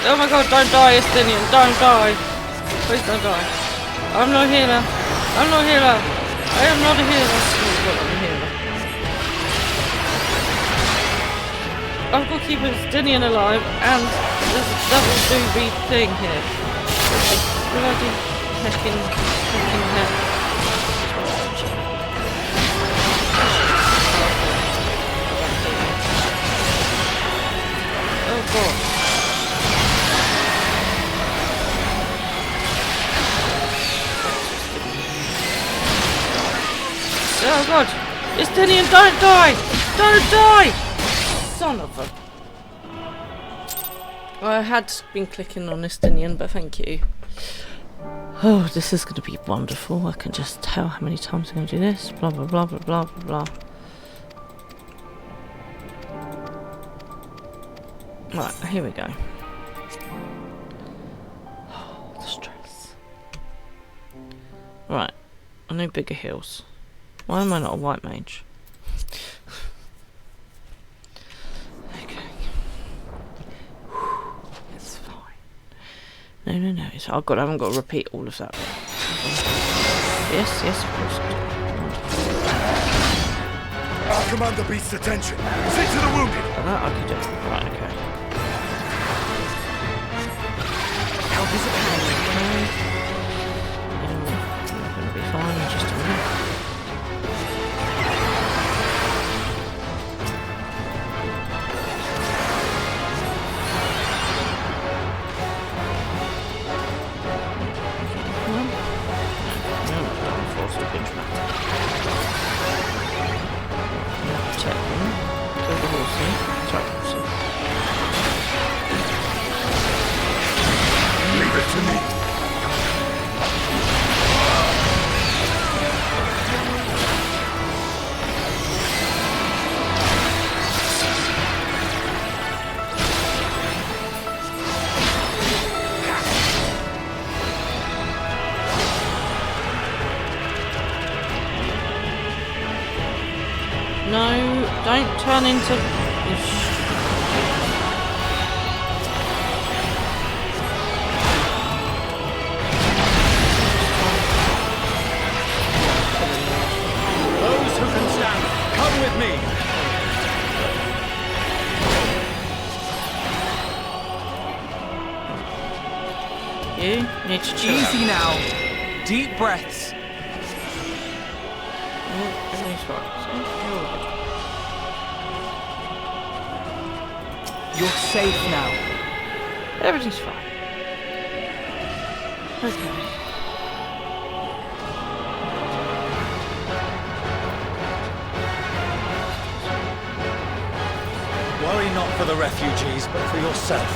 Oh my god, don't die, Estinian. Don't die. Please don't die. I'm not a healer. I'm not a healer. I am not a healer. Oh god, I'm a healer. I've got to keep Estinian alive and there's a double doobie thing here. Bloody heckin' heck. Oh god! Estinian, don't die! Don't die! Son of a... I had been clicking on Estinian, but thank you. Oh, this is going to be wonderful. I can just tell how many times I'm going to do this. Blah, blah, blah, blah, blah, blah, blah. Right, here we go. Oh, the stress. Right, I need bigger heals. Why am I not a white mage? Okay. It's fine. No, I haven't got to repeat all of that. Yes, of course.
Our commander beats attention. See to the wounded.
That I can do. Right, okay.
Help is at hand.
I'm going to be fine in just a minute.
Leave it to me.
No, don't turn into...
Those who can stand, come with me.
You need to chill
Easy
out.
now. Deep breaths.
Everything's right. You're all good.
You're safe now.
Everything's fine. Okay.
Worry not for the refugees, but for yourself.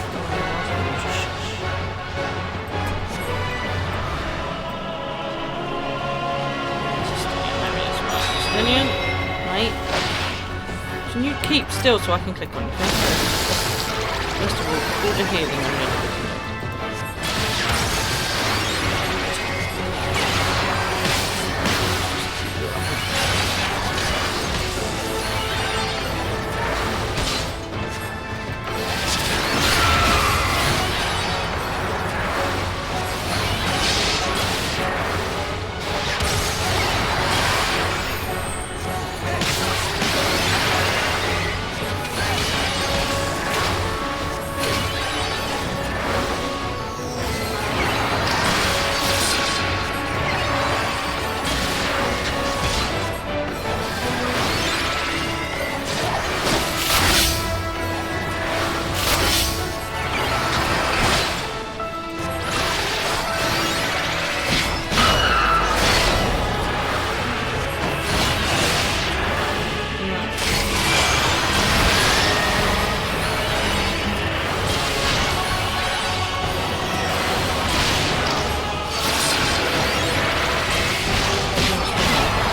Estinian, mate. Can you keep still so I can click on you? First of all the healing I'm really looking at.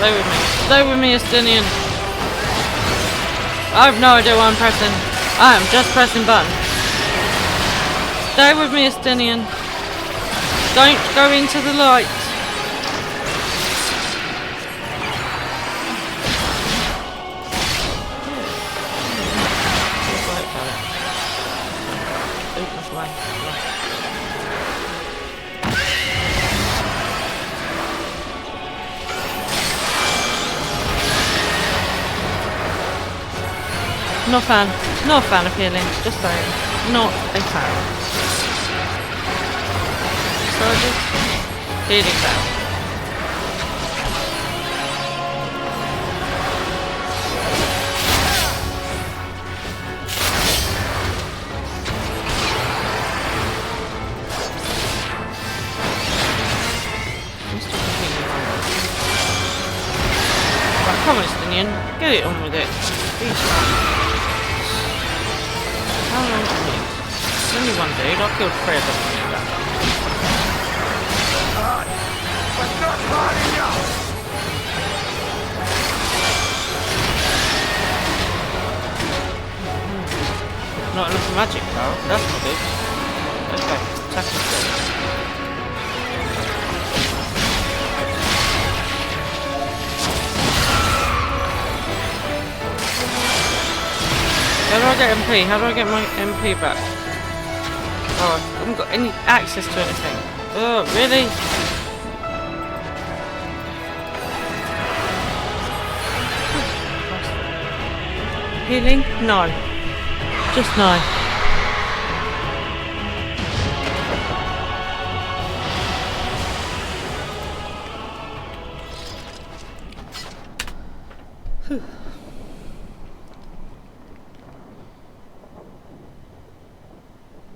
Stay with me. Stay with me, Estinian. I have no idea what I'm pressing. I am just pressing button. Stay with me, Estinian. Don't go into the light. Not a fan of healing, just saying. Not a fan. So just healing down. Right, come on, Estinian. Get it on with it. How long do you need? It's only one dude. I killed 3 of them.
But not hard enough!
Not enough magic power. That's not good. Okay, attack instead. How do I get MP? How do I get my MP back? Oh, I haven't got any access to anything. Oh, really? Healing? No. Just no.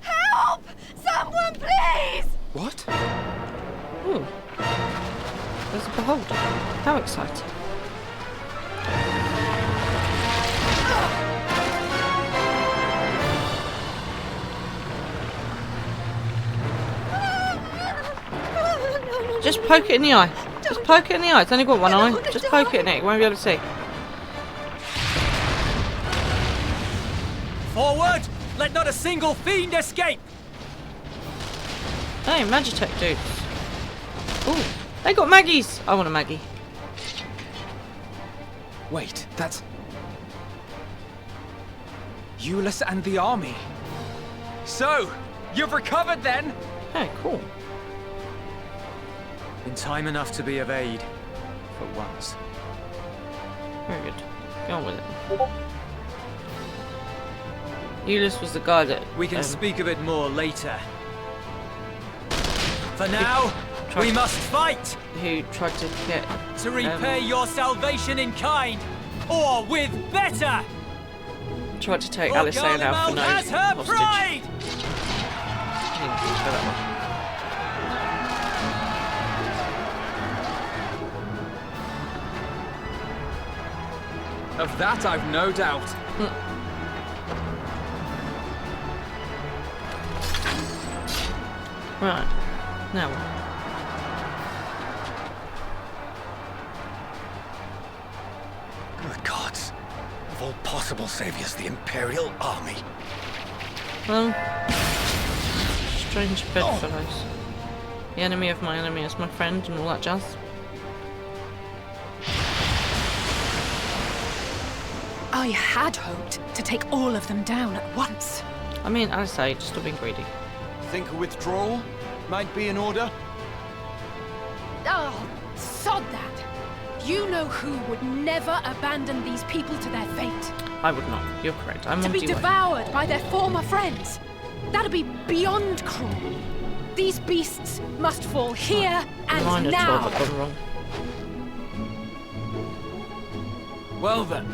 Help! Someone, please!
What?
Ooh. There's a beholder. How exciting. Just poke it in the eye. Just poke it in the eye. It's only got one eye. Just poke it in it. You won't be able to see.
Forward! Let not a single fiend escape!
Hey, Magitech dudes. Ooh, they got Maggies. I want a Maggie.
Wait, that's... Euless and the army. So, you've recovered then?
Hey, cool.
In time enough to be of aid. For once.
Very good. Go on with it. Euless was the guy that...
We can speak of it more later. For now, we must fight!
Who tried to get...
To repay your salvation in kind, or with better!
Tried to take
For
Alice out for no
Garlemald has her
hostage.
pride!
Didn't go that one.
Of that I've no doubt.
Right. Now what?
Good gods. Of all possible saviors, the Imperial Army.
Well, strange bedfellows. The enemy of my enemy is my friend and all that jazz.
I had hoped to take all of them down at once.
I mean, I say, just stop being greedy.
Think a withdrawal might be in order?
Oh, sod that. You know who would never abandon these people to their fate.
I would not. You're correct. I'm
To
on
be
duty.
devoured by their former friends. That'd be beyond cruel. These beasts must fall here and
Mine are
now.
12 have gone wrong.
Well then,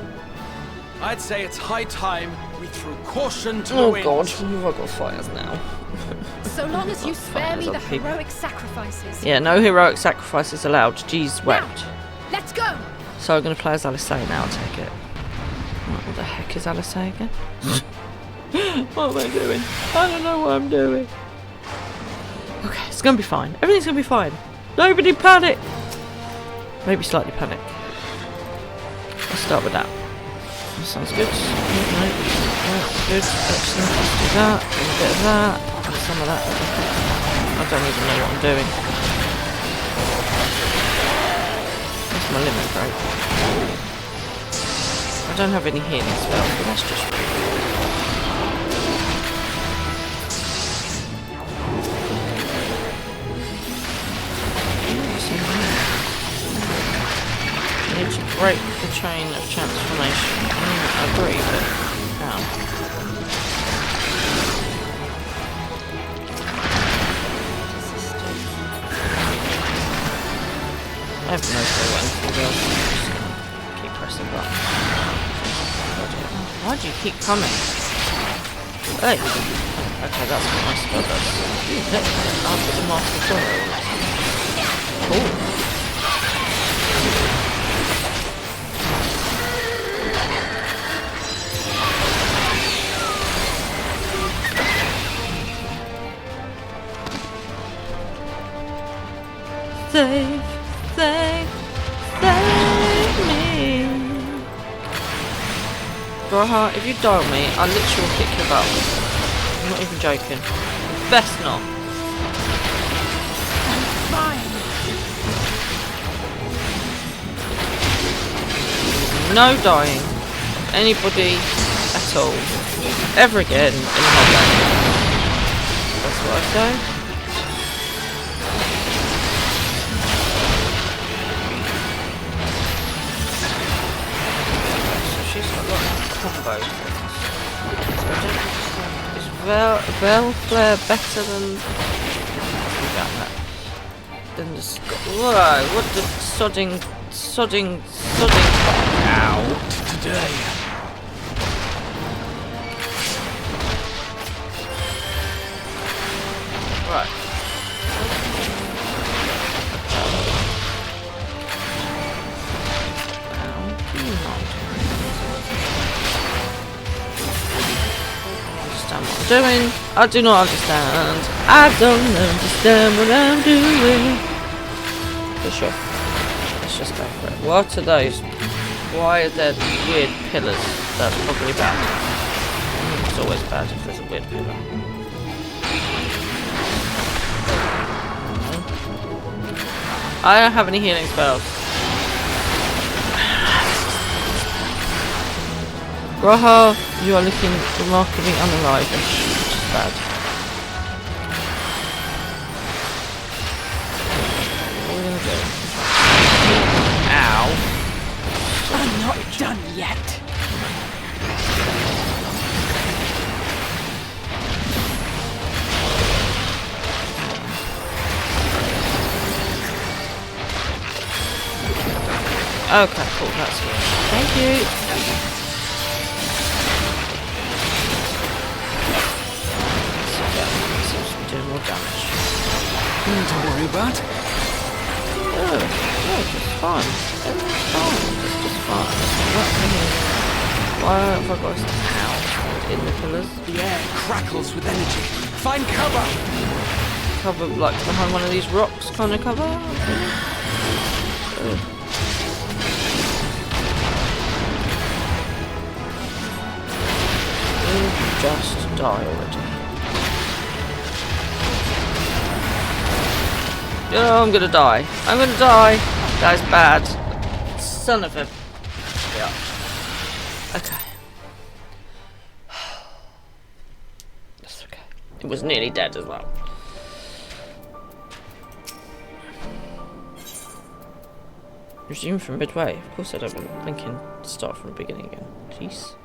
I'd say it's high time we threw caution to the
Oh
wind.
god, who have I got fires now?
So long as you spare me
Fires
the
on people.
heroic sacrifices.
Yeah, no heroic sacrifices allowed. Jeez wept.
Let's go.
So I'm going to play as Alisei now, I take it. What the heck is Alisei again? What am I doing? I don't know what I'm doing. Okay, it's going to be fine. Everything's going to be fine. Nobody panic! Maybe slightly panic. Let's start with that. That sounds good. No, good. Excellent. Let's do that. A bit of that. And some of that. I don't even know what I'm doing. That's my limit break. I don't have any healing spells, but that's just rude. I need to break the chain of transformation. I agree, but how? I have no clue what anything else. I'm just gonna keep pressing buttons. Why do you keep coming? Hey! Okay, that's what my spell does. After the Master Sorrow. Cool. Save me. Graha, if you die on me, I literally will kick your butt. I'm not even joking. Best not.
I'm fine.
No dying of anybody at all. Ever again in the whole game. That's what I say. Combo things. So I don't understand. Is Vel Flare better than the whoa, what the sodding out today. Right. What I'm doing. I do not understand. I don't understand what I'm doing. For sure. Let's just go for it. What are those? Why are there weird pillars? That's probably bad. It's always bad if there's a weird pillar. I don't have any healing spells. Graha, you are looking remarkably unalive-ish, which is bad. What are we gonna do? Ow.
I'm not done yet.
Okay, cool, that's good. Thank you. Doing more damage.
Nothing to worry about.
Oh, no, just fine. Everything's fine. It's just fine. Why have I got a in the pillars?
The air crackles with energy. Find cover!
Cover, like, behind one of these rocks kind of cover? Just die already. Oh, I'm gonna die. I'm gonna die. That is bad. Son of a... Yeah. Okay. That's okay. It was nearly dead as well. Resume from midway. Of course I don't want thinking to start from the beginning again. Jeez.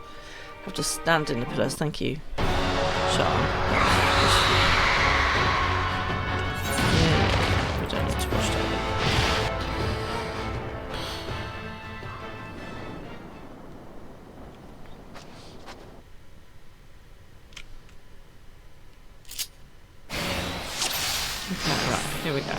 I have to stand in the pillars, thank you. Shut up. Okay, right, here we go.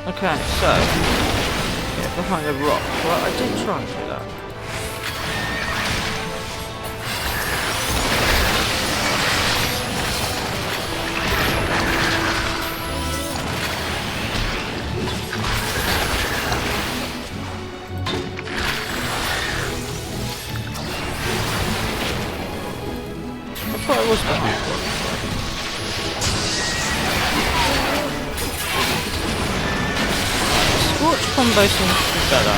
Okay, so get behind a rock. Well, I did try and do that. I thought I was behind a rock. Scorch combo seems to be better.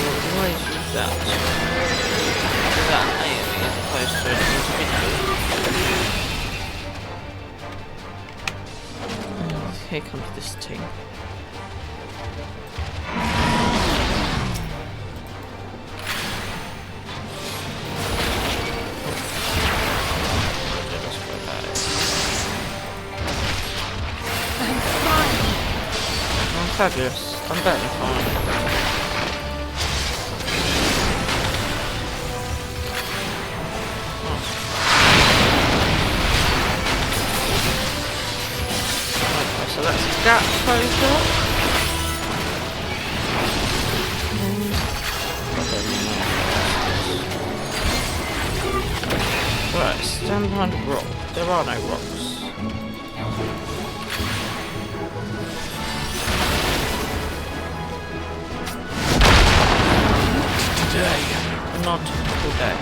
We'll always use that. That AoE as opposed to an individual. And here comes this thing. Fabulous. I'm better than fine. Oh. Okay, so that's gap closure. Right, stand behind a rock. There are no rocks. Not today.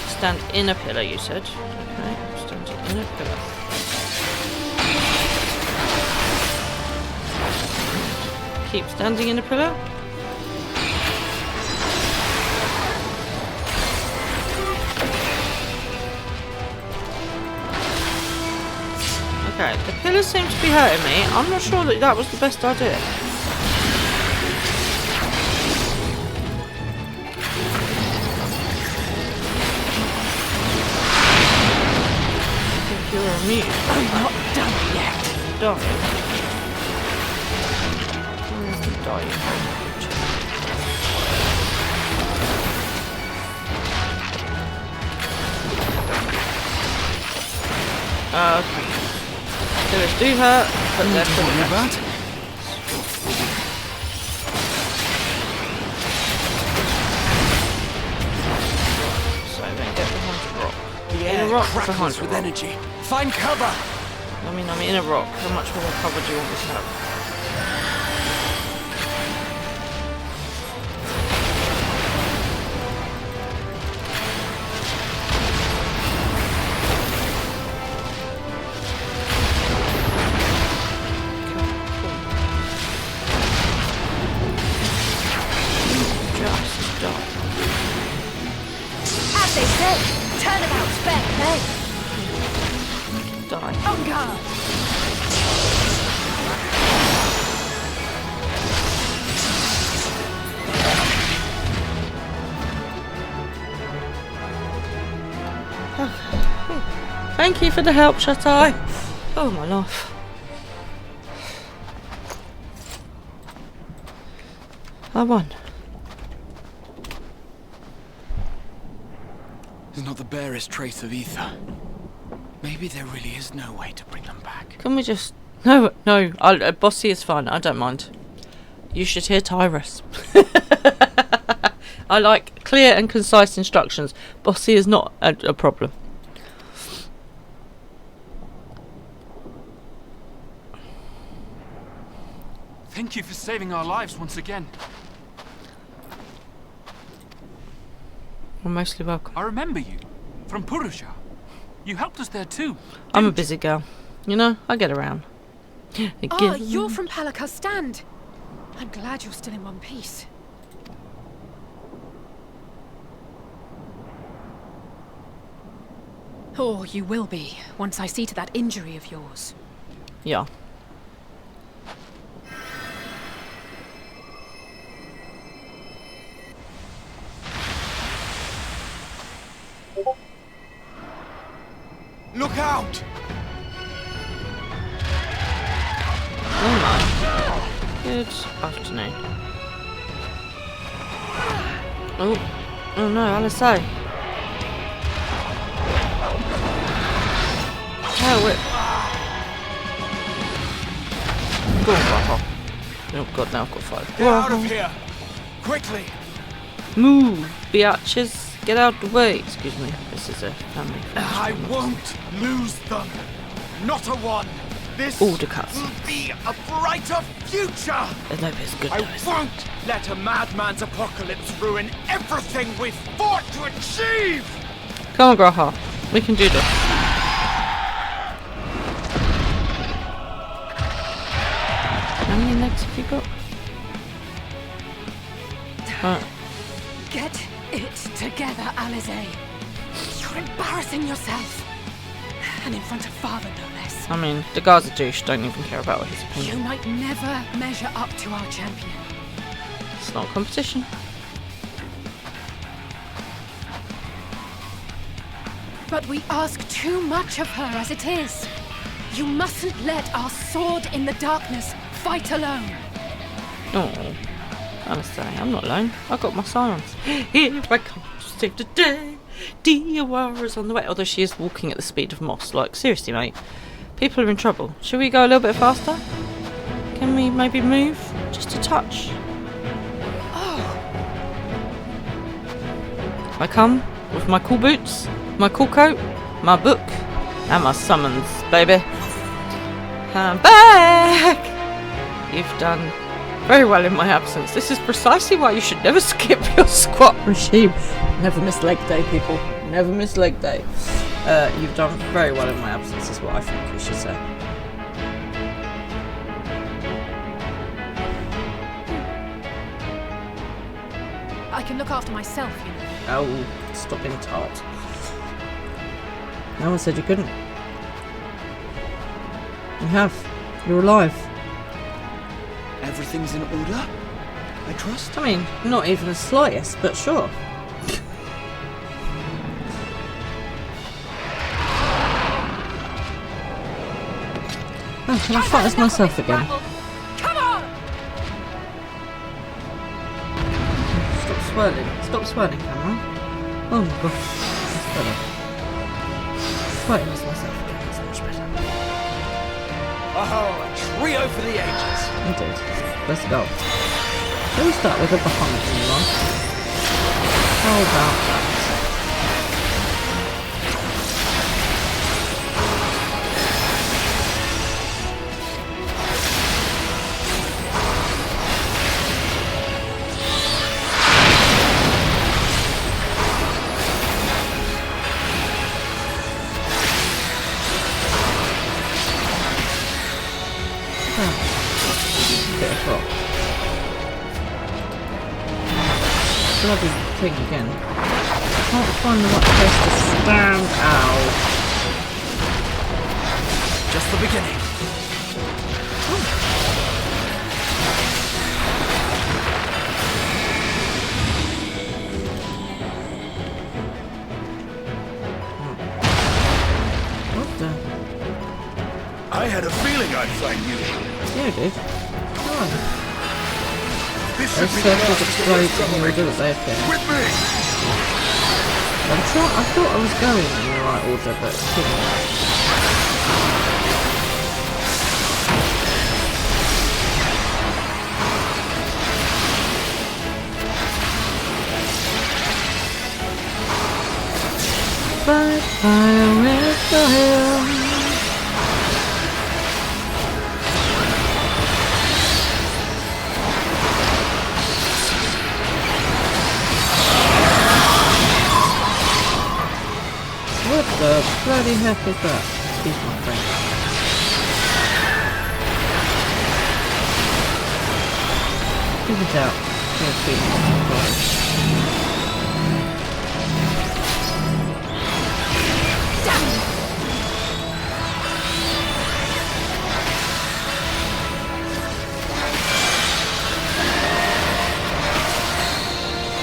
Stand in a pillar, you said. Okay, stand in a pillar. Keep standing in a pillar. Okay, the pillars seem to be hurting me. I'm not sure that that was the best idea. I think you're immune.
I'm not done yet.
Done. Okay. Pillars do hurt, but they're pretty bad. So then get behind the rock.
The
In a rock or behind a
with
rock?
energy. Find cover.
I mean, I'm in a rock. How much more cover do you want me to have?
As they say, turnabout's fair play.
Die.
On guard.
Thank you for the help, Shatai. Oh my life. I won.
There's not the barest trace of ether. Maybe there really is no way to bring them back.
Can we just... No, Bossy is fine. I don't mind. You should hear Tyrus. I like clear and concise instructions. Bossy is not a problem.
Thank you for saving our lives once again.
You're mostly welcome.
I remember you from Purusha. You helped us there too.
I'm a busy girl. You know, I get around.
Ah, you're from Palaka's stand. I'm glad you're still in one piece. Or you will be, once I see to that injury of yours.
Yeah.
Look out!
Oh my. Good afternoon. Oh no, Alice. Oh, wait. Go on, Grandpa. Oh god, now I've got 5.
Get out of here! Quickly!
Move, biatches. Get out the way. Excuse me, this is a family function.
I won't lose them! Not a one! This
All the cuts.
will be a brighter future!
There's no bit good
I
though, is there?
won't let a madman's apocalypse ruin everything we've fought to achieve!
Come on, Grandpa. We can do this. How many legs have you got?
Get it together, Alize. You're embarrassing yourself. And in front of Father, no less.
I mean, the guy's a douche. Don't even care about his
You
opinion.
might never measure up to our champion.
It's not a competition.
But we ask too much of her as it is. You mustn't let our sword in the darkness fight alone.
Oh, honestly, I'm not alone. I got my sirens. Here I come to save the day. Diawara's on the way. Although she is walking at the speed of moss. Like, seriously, mate. People are in trouble. Should we go a little bit faster? Can we maybe move? Just a touch.
Oh,
I come with my cool boots, my cool coat, my book, and my summons, baby. I'm back! You've done very well in my absence. This is precisely why you should never skip your squat regime. Never miss leg day, people. Never miss leg day. You've done very well in my absence, is what I think we should say.
I can look after myself, you know.
Oh, stop being tart. No one said you couldn't. You have. You're alive.
Everything's in order? I trust?
I mean, not even the slightest, but sure. Oh, can I fight as myself again?
Come on!
Stop swirling. Stop swirling, camera. Oh my gosh. That's better. Fighting as myself again is much better.
Oh, a trio for the ages.
Indeed. Let's go. Shall we start with a Bahamut one? How about that? Bit of rock. Bloody thing again. Can't find the right place to stand. Ow.
Just the beginning.
What the?
I had a feeling I'd find you.
Yeah, I did. Oh.
This
Those
should be the
circles
last
explode in the
celebration.
order that they appear.
With me!
I thought I was going in the right order, but it didn't. But fire with the hill. What the bloody heck is that? Excuse my French. Dig it out. Your feet.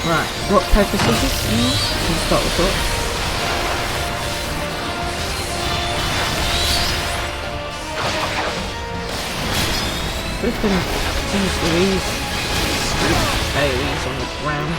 Right, rock, paper, scissors. Can start with rock. flipping things Louise. Babies on the ground.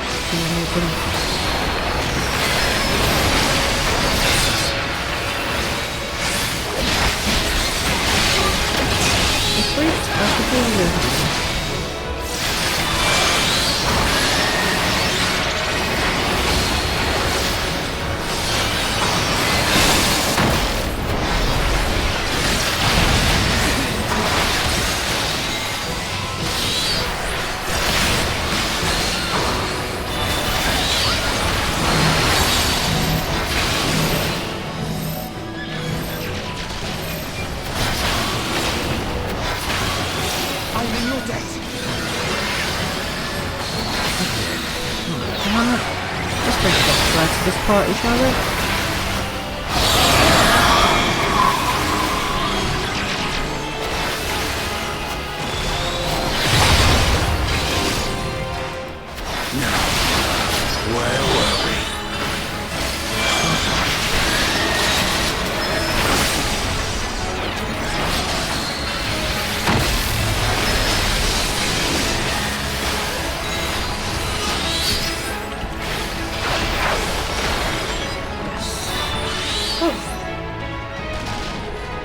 Let's bring it back to this party, shall we?
Where were we?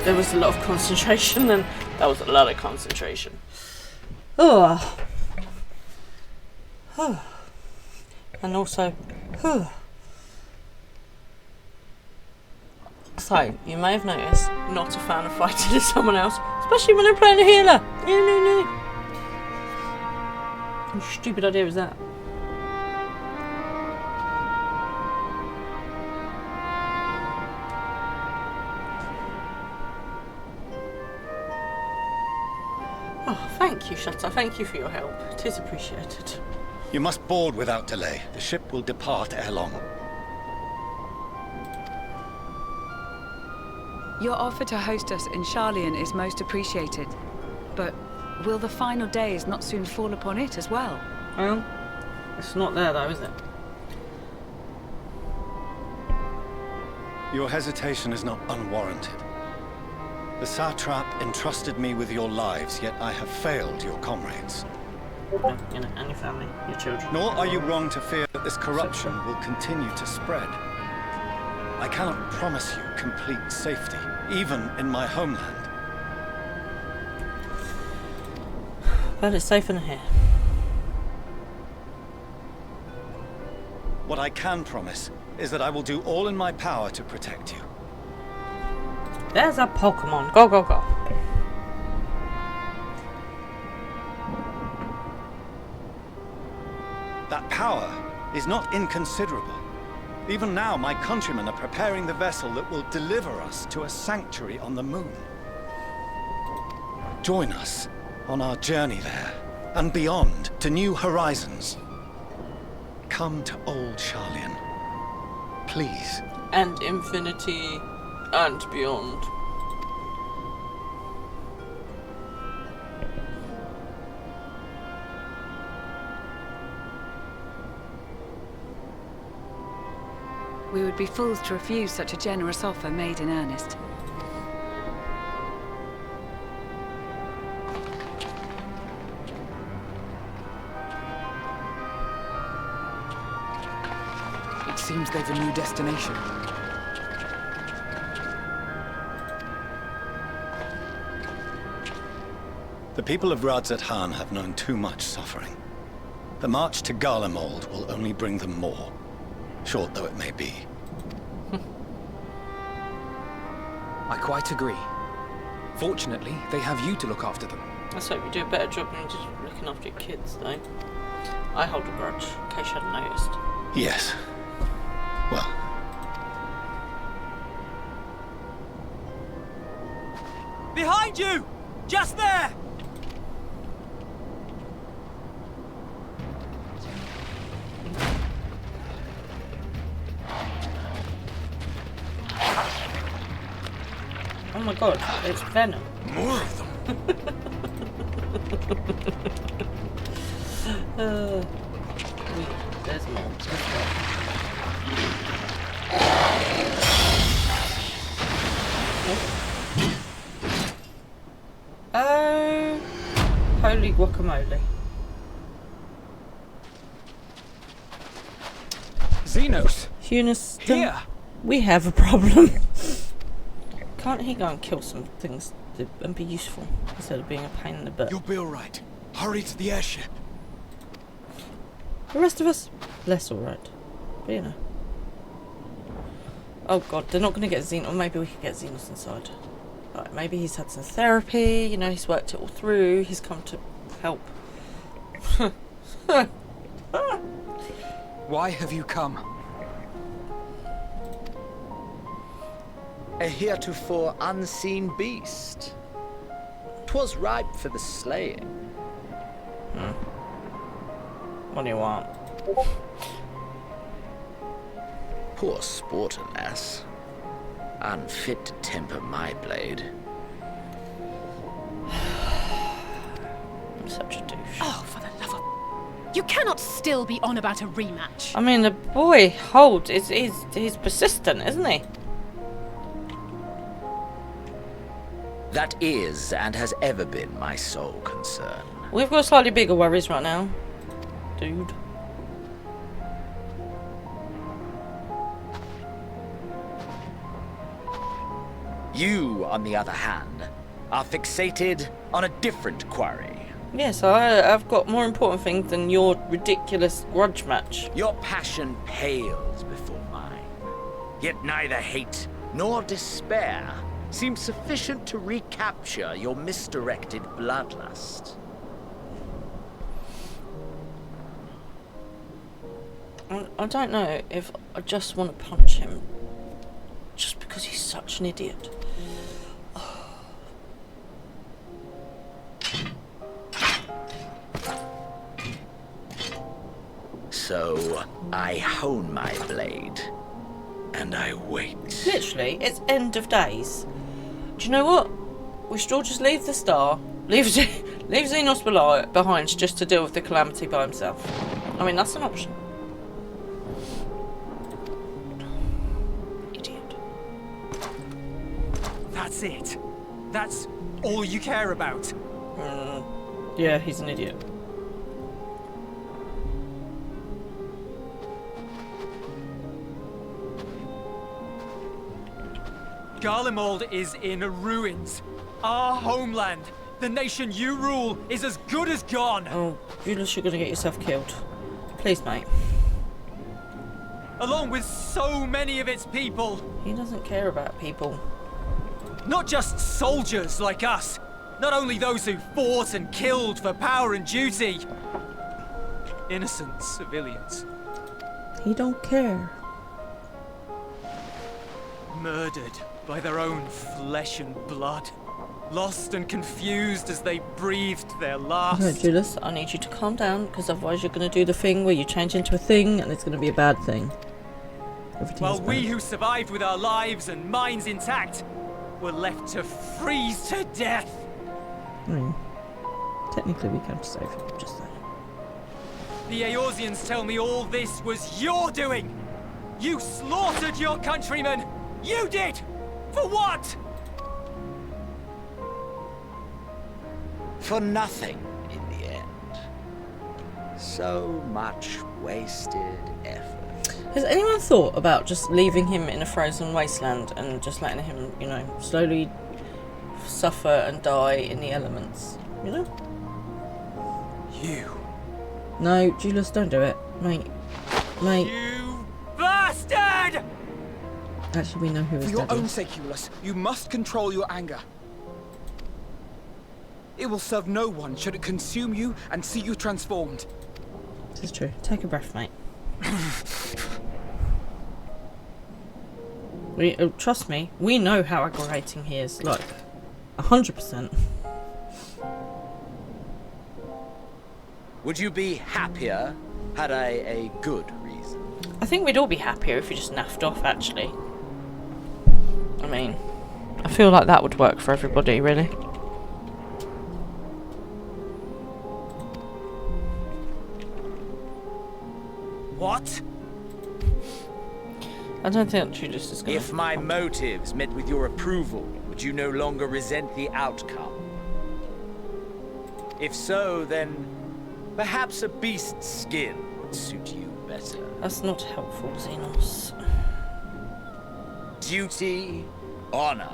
There was a lot of concentration, and that was a lot of concentration. Oh. And also, so you may have noticed, not a fan of fighting as someone else, especially when I'm playing a healer. No. What stupid idea was that? Oh, thank you, Shutter. Thank you for your help. It is appreciated.
You must board without delay. The ship will depart ere long.
Your offer to host us in Sharlayan is most appreciated. But will the final days not soon fall upon it as well?
Well, it's not there though, is it?
Your hesitation is not unwarranted. The satrap entrusted me with your lives, yet I have failed your comrades.
You know, and your family, your children.
Nor are you wrong to fear that this corruption will continue to spread. I cannot promise you complete safety, even in my homeland.
But it's safer than here.
What I can promise is that I will do all in my power to protect you.
There's a Pokemon. Go, go, go.
That power is not inconsiderable. Even now, my countrymen are preparing the vessel that will deliver us to a sanctuary on the moon. Join us on our journey there, and beyond, to new horizons. Come to old Sharlayan, please.
And infinity, and beyond.
We would be fools to refuse such a generous offer made in earnest.
It seems they've a new destination.
The people of Radzat-Han have known too much suffering. The march to Garlemald will only bring them more, short though it may be.
I quite agree. Fortunately, they have you to look after them.
Let's hope you do a better job than just looking after your kids, though. I hold a grudge, in case you hadn't noticed.
Yes. Well.
Behind you! Just there!
Oh my god, it's Venom.
More of them.
There's more. guacamole.
Xenos!
Eunice,
Here!
we have a problem. Can't he go and kill some things and be useful instead of being a pain in the butt?
You'll be alright. Hurry to the airship.
The rest of us, less alright. But you know. Oh god, they're not going to get Xenos. Or maybe we could get Xenos inside. Right, maybe he's had some therapy, you know, he's worked it all through, he's come to help.
Why have you come?
A heretofore unseen beast. 'Twas ripe for the slaying.
What do you want?
Poor sport, alas. Unfit to temper my blade.
I'm such a douche.
Oh, for the love of... You cannot still be on about a rematch.
I mean, the boy holds. He's persistent, isn't he?
That is and has ever been my sole concern.
We've got slightly bigger worries right now, dude.
You, on the other hand, are fixated on a different quarry.
Yes, I've got more important things than your ridiculous grudge match.
Your passion pales before mine. Yet neither hate nor despair seems sufficient to recapture your misdirected bloodlust.
I don't know if I just want to punch him just because he's such an idiot.
So I hone my blade and I wait.
Literally, it's end of days. Do you know what? We should all just leave the star, leave Xenos behind just to deal with the calamity by himself. I mean, that's an option. Idiot.
That's it. That's all you care about.
Yeah, he's an idiot.
Garlemald is in ruins. Our homeland, the nation you rule, is as good as gone.
Oh, Julius, you're gonna get yourself killed. Please, mate.
Along with so many of its people.
He doesn't care about people.
Not just soldiers like us. Not only those who fought and killed for power and duty. Innocent civilians.
He don't care.
Murdered by their own flesh and blood. Lost and confused as they breathed their last.
No, Julius, I need you to calm down, because otherwise you're going to do the thing where you change into a thing and it's going to be a bad thing.
While we who survived with our lives and minds intact were left to freeze to death.
I mean, technically we came to save him, just saying.
The Eorzeans tell me all this was your doing. You slaughtered your countrymen. You did! For what?
For nothing in the end. So much wasted effort.
Has anyone thought about just leaving him in a frozen wasteland and just letting him, you know, slowly suffer and die in the elements? You know?
You.
No, Julius, don't do it. Mate. Mate.
You bastard!
Actually, we know who his
For your
dad
own
is.
sake, Euless, you must control your anger. It will serve no one should it consume you and see you transformed.
This is true. Take a breath, mate. Trust me, we know how aggravating he is. Like, 100%.
Would you be happier had I a good reason?
I think we'd all be happier if we just naffed off, actually. I mean, I feel like that would work for everybody, really.
What?
I don't think Julius is going to...
If my motives met with your approval, would you no longer resent the outcome? If so, then perhaps a beast's skin would suit you better.
That's not helpful, Xenos.
Duty, honor,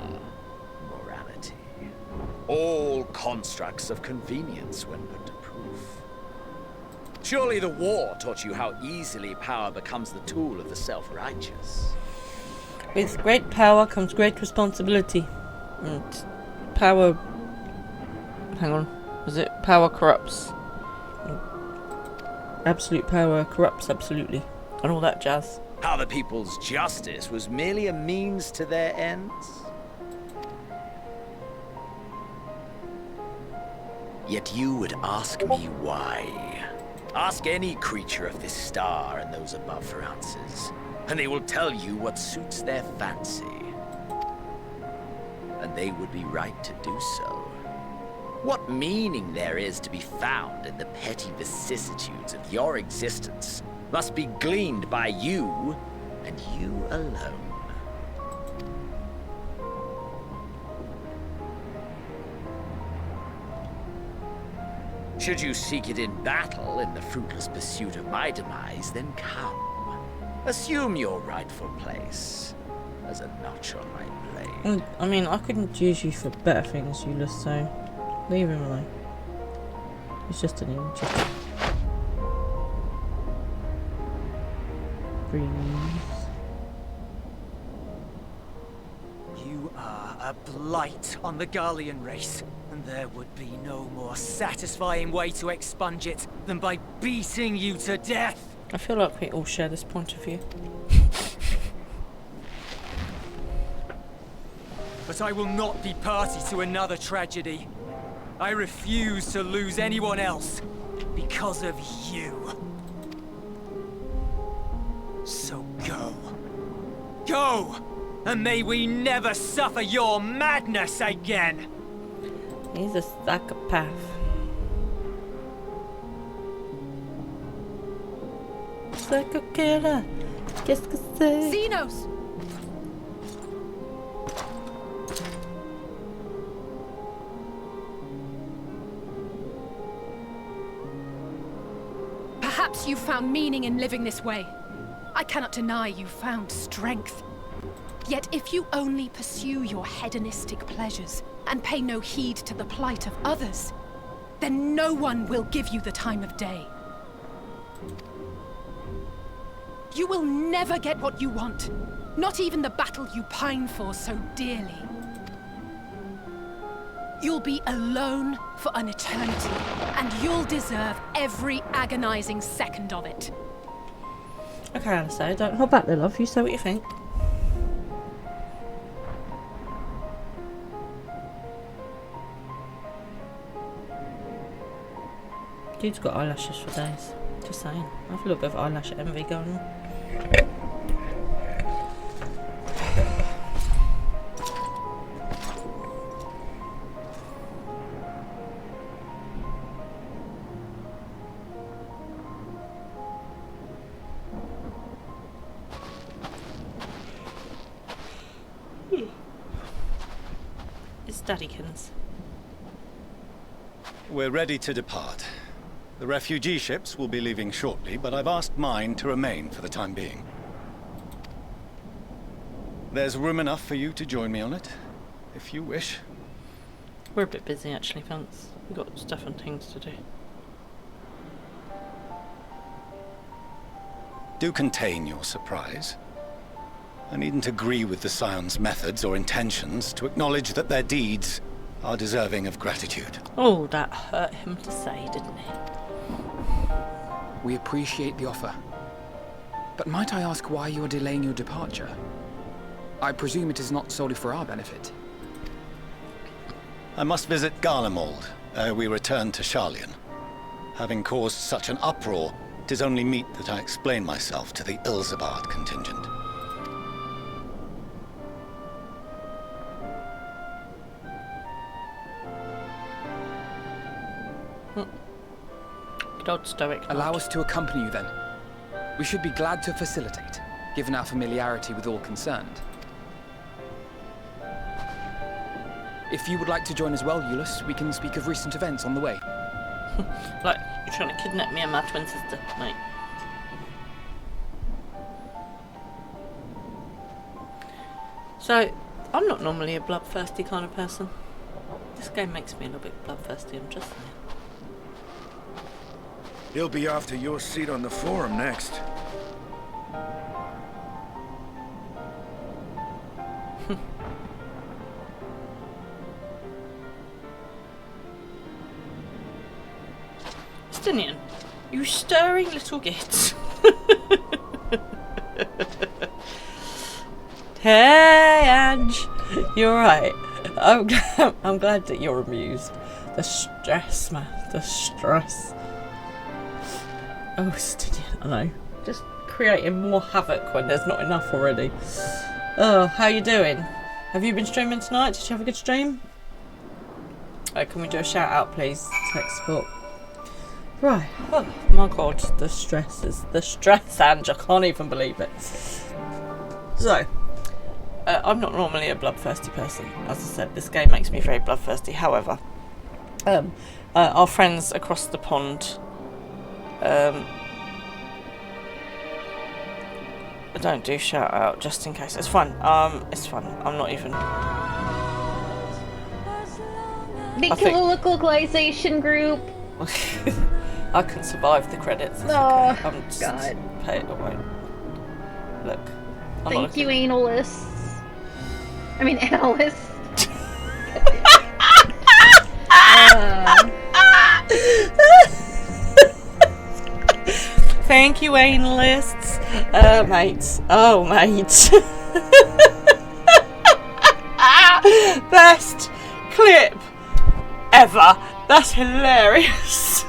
morality. All constructs of convenience when put to proof. Surely the war taught you how easily power becomes the tool of the self-righteous.
With great power comes great responsibility. And power... Hang on. Was it power corrupts? Absolute power corrupts absolutely. And all that jazz.
How the people's justice was merely a means to their ends? Yet you would ask me why. Ask any creature of this star and those above for answers, and they will tell you what suits their fancy. And they would be right to do so. What meaning there is to be found in the petty vicissitudes of your existence must be gleaned by you, and you alone. Should you seek it in battle in the fruitless pursuit of my demise, then come. Assume your rightful place as a notch on my blade.
I mean, I couldn't use you for better things, Euless, so leave him alone. He's just an injured. Breathe.
You are a blight on the Garlean race, and there would be no more satisfying way to expunge it than by beating you to death.
I feel like we all share this point of view.
But I will not be party to another tragedy. I refuse to lose anyone else because of you. So go. Go! And may we never suffer your madness again!
He's a psychopath. Psycho killer. Qu'est-ce que c'est?
Xenos! Perhaps you found meaning in living this way. I cannot deny you found strength. Yet if you only pursue your hedonistic pleasures and pay no heed to the plight of others, then no one will give you the time of day. You will never get what you want, not even the battle you pine for so dearly. You'll be alone for an eternity, and you'll deserve every agonizing second of it.
Okay, Alistair, don't hold back, love. You say what you think. Dude's got eyelashes for days. Just saying. I have a little bit of eyelash envy going on. It's Daddykins.
We're ready to depart. The refugee ships will be leaving shortly, but I've asked mine to remain for the time being. There's room enough for you to join me on it, if you wish.
We're a bit busy actually, thanks. We've got stuff and things to do.
Do contain your surprise. I needn't agree with the Scion's methods or intentions to acknowledge that their deeds are deserving of gratitude.
Oh, that hurt him to say, didn't it?
We appreciate the offer. But might I ask why you are delaying your departure? I presume it is not solely for our benefit.
I must visit Garlemald ere we return to Sharlayan. Having caused such an uproar, it is only meet that I explain myself to the Ilsabard contingent.
Good old stoic.
Allow us to accompany you then. We should be glad to facilitate, given our familiarity with all concerned. If you would like to join as well, Euless, we can speak of recent events on the way.
Like, you're trying to kidnap me and my twin sister, mate. So, I'm not normally a bloodthirsty kind of person. This game makes me a little bit bloodthirsty, I'm just saying.
He'll be after your seat on the forum next.
Justinian, you stirring little git. Hey, Ange, you're right. I'm glad that you're amused. The stress, man, the stress. Oh, Justinian, I know. Just creating more havoc when there's not enough already. Oh, how you doing? Have you been streaming tonight? Did you have a good stream? Can we do a shout out, please? Tech support. Right. Oh my god, the stress, Ange. I can't even believe it. So, I'm not normally a bloodthirsty person. As I said, this game makes me very bloodthirsty. However, our friends across the pond, I don't do shout out just in case. It's fun. It's fun. I'm not even.
Big localization group.
I can survive the credits. It's
Oh,
okay. I'm just
God.
pay it away. Look.
Thank you, analists. I mean, analysts.
Thank you, analysts. Mates. Oh, mates. Best clip ever. That's hilarious.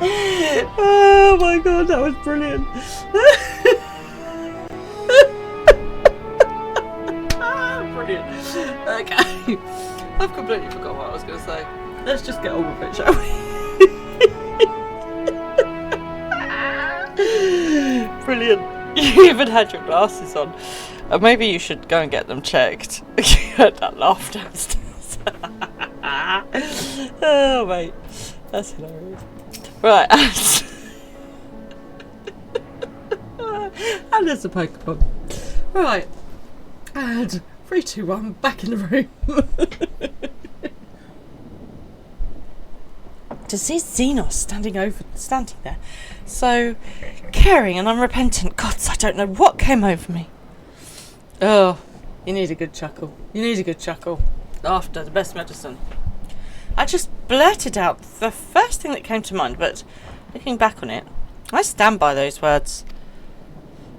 Oh my god, that was brilliant. Brilliant. Okay. I've completely forgot what I was going to say. Let's just get on with it, shall we? Brilliant. You even had your glasses on. Maybe you should go and get them checked. You heard that laugh downstairs. Oh, mate. That's hilarious. Right, and there's a Pokemon. Right, and 3, 2, 1, back in the room. To see Xenos standing there, so caring and unrepentant. Gods, I don't know what came over me. Oh, you need a good chuckle. You need a good chuckle. Laughter, the best medicine. I just blurted out the first thing that came to mind, but looking back on it, I stand by those words.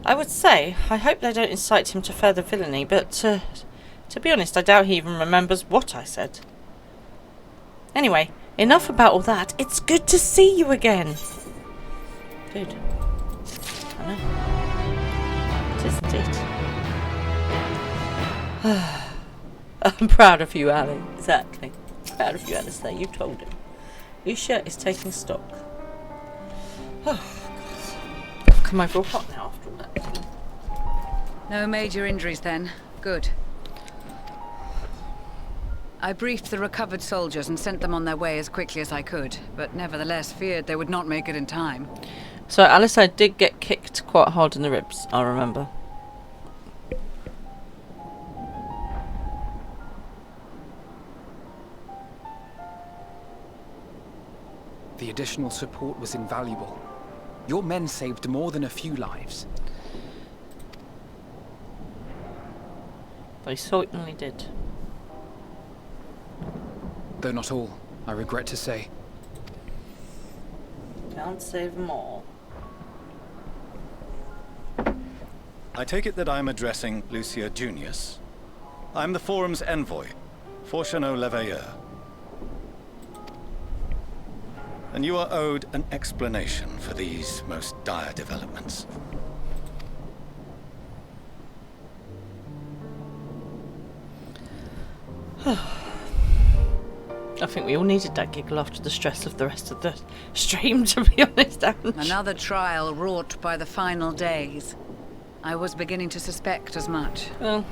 I would say, I hope they don't incite him to further villainy, but to be honest, I doubt he even remembers what I said. Anyway, enough about all that. It's good to see you again. Dude. I know. It is indeed. I'm proud of you, Ali. Exactly. Proud of you, Alistair. You told him. Your shirt is taking stock. Oh, God. I've come over hot now after all that.
No major injuries then. Good. I briefed the recovered soldiers and sent them on their way as quickly as I could, but nevertheless feared they would not make it in time.
So Alistair did get kicked quite hard in the ribs, I remember.
The additional support was invaluable. Your men saved more than a few lives.
They certainly did.
Though not all, I regret to say.
Can't save them all.
I take it that I'm addressing Lucia Junius. I'm the Forum's envoy, Fortuneau Leveilleur. And you are owed an explanation for these most dire developments.
I think we all needed that giggle after the stress of the rest of the stream, to be honest.
Another trial wrought by the final days. I was beginning to suspect as much.
Well,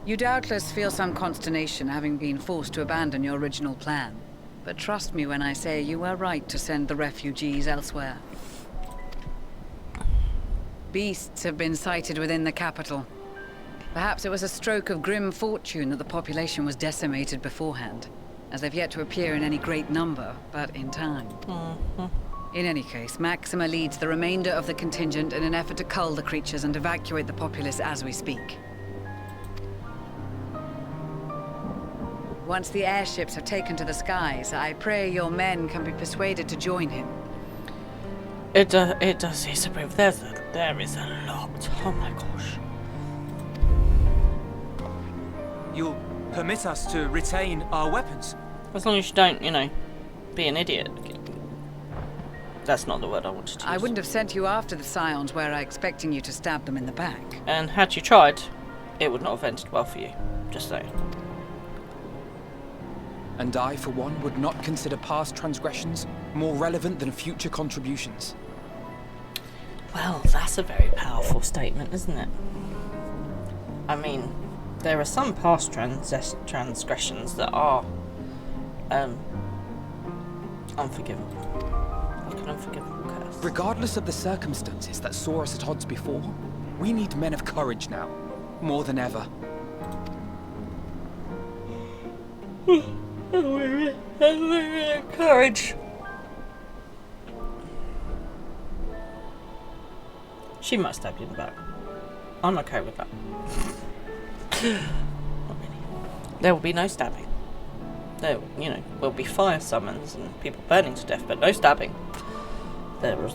You doubtless feel some consternation having been forced to abandon your original plan. But trust me when I say you were right to send the refugees elsewhere. Beasts have been sighted within the capital. Perhaps it was a stroke of grim fortune that the population was decimated beforehand, as they've yet to appear in any great number, but in time. In any case, Maxima leads the remainder of the contingent in an effort to cull the creatures and evacuate the populace as we speak. Once the airships have taken to the skies, I pray your men can be persuaded to join him.
It does, yes, but there is a lot. Oh my gosh.
You'll permit us to retain our weapons?
As long as you don't, you know, be an idiot. That's not the word I wanted to use.
I wouldn't have sent you after the Scions were I expecting you to stab them in the back.
And had you tried, it would not have ended well for you. Just saying.
And I, for one, would not consider past transgressions more relevant than future contributions.
Well, that's a very powerful statement, isn't it? I mean, there are some past transgressions that are unforgivable. Like an unforgivable curse.
Regardless of the circumstances that saw us at odds before, we need men of courage now, more than ever.
Courage. She might stab you in the back. I'm okay with that. Not really. There will be no stabbing. There, you know, will be fire summons and people burning to death, but no stabbing. There's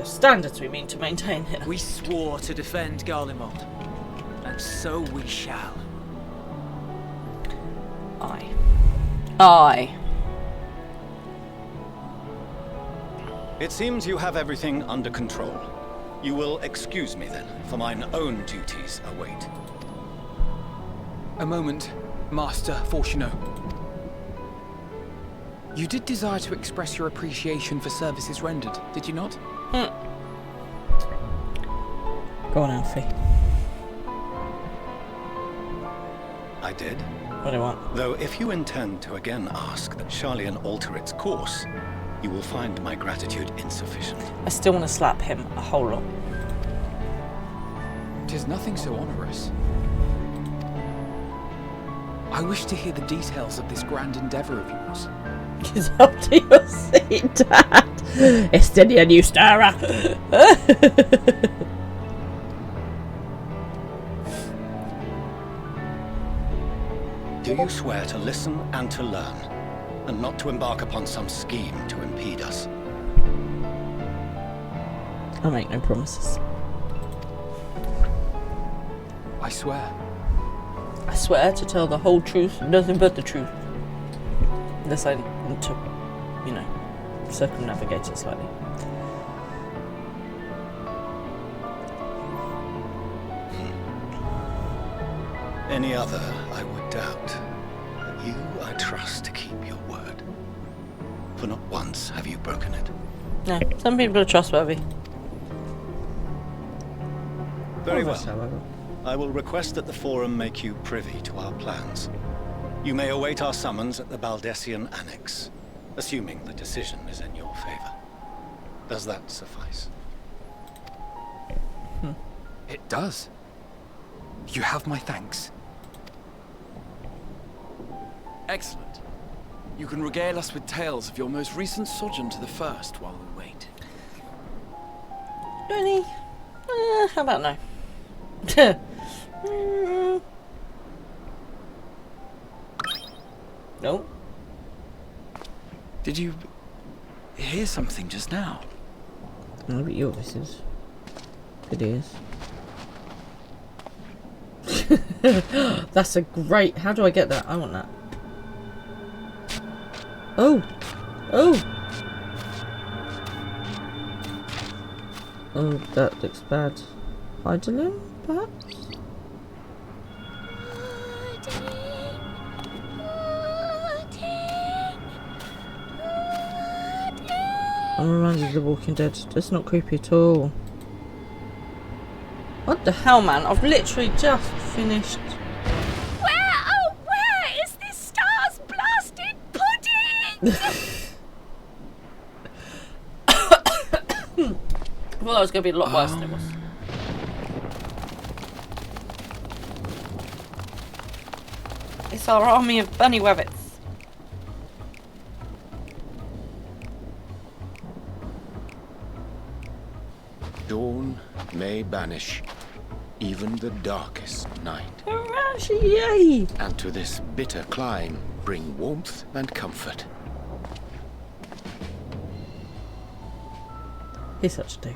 standards we mean to maintain here.
We swore to defend Garlemald, and so we shall.
Aye.
It seems you have everything under control. You will excuse me then, for mine own duties await.
A moment, Master Fortuno. You did desire to express your appreciation for services rendered, did you not?
Go on, Alfie.
I did.
What do you want?
Though if you intend to again ask that Charlian alter its course, you will find my gratitude insufficient.
I still want to slap him a whole lot.
'Tis nothing so onerous. I wish to hear the details of this grand endeavor of yours.
It's up to your seat, Dad. Estedia new Stara.
Do you swear to listen and to learn, and not to embark upon some scheme to impede us?
I make no promises.
I swear.
I swear to tell the whole truth and nothing but the truth. Unless I want to, you know, circumnavigate it slightly.
Any other, I would doubt. But you, I trust to keep your word. For not once have you broken it.
No, some people are trustworthy.
Very well. I will request that the Forum make you privy to our plans. You may await our summons at the Baldessian Annex, assuming the decision is in your favor. Does that suffice?
It does. You have my thanks.
Excellent. You can regale us with tales of your most recent sojourn to the First while we wait.
Really? How about no? No.
Did you hear something just now?
No, but your voices. It is. That's a great. How do I get that? I want that. Oh! Oh! Oh, that looks bad. Hydralin, perhaps? I'm reminded of The Walking Dead. That's not creepy at all. What the hell, man? I've literally just finished I thought that was going to be a lot worse than it was. It's our army of bunny rabbits.
Dawn may banish even the darkest night.
Yay!
And to this bitter clime bring warmth and comfort.
He's such a dude.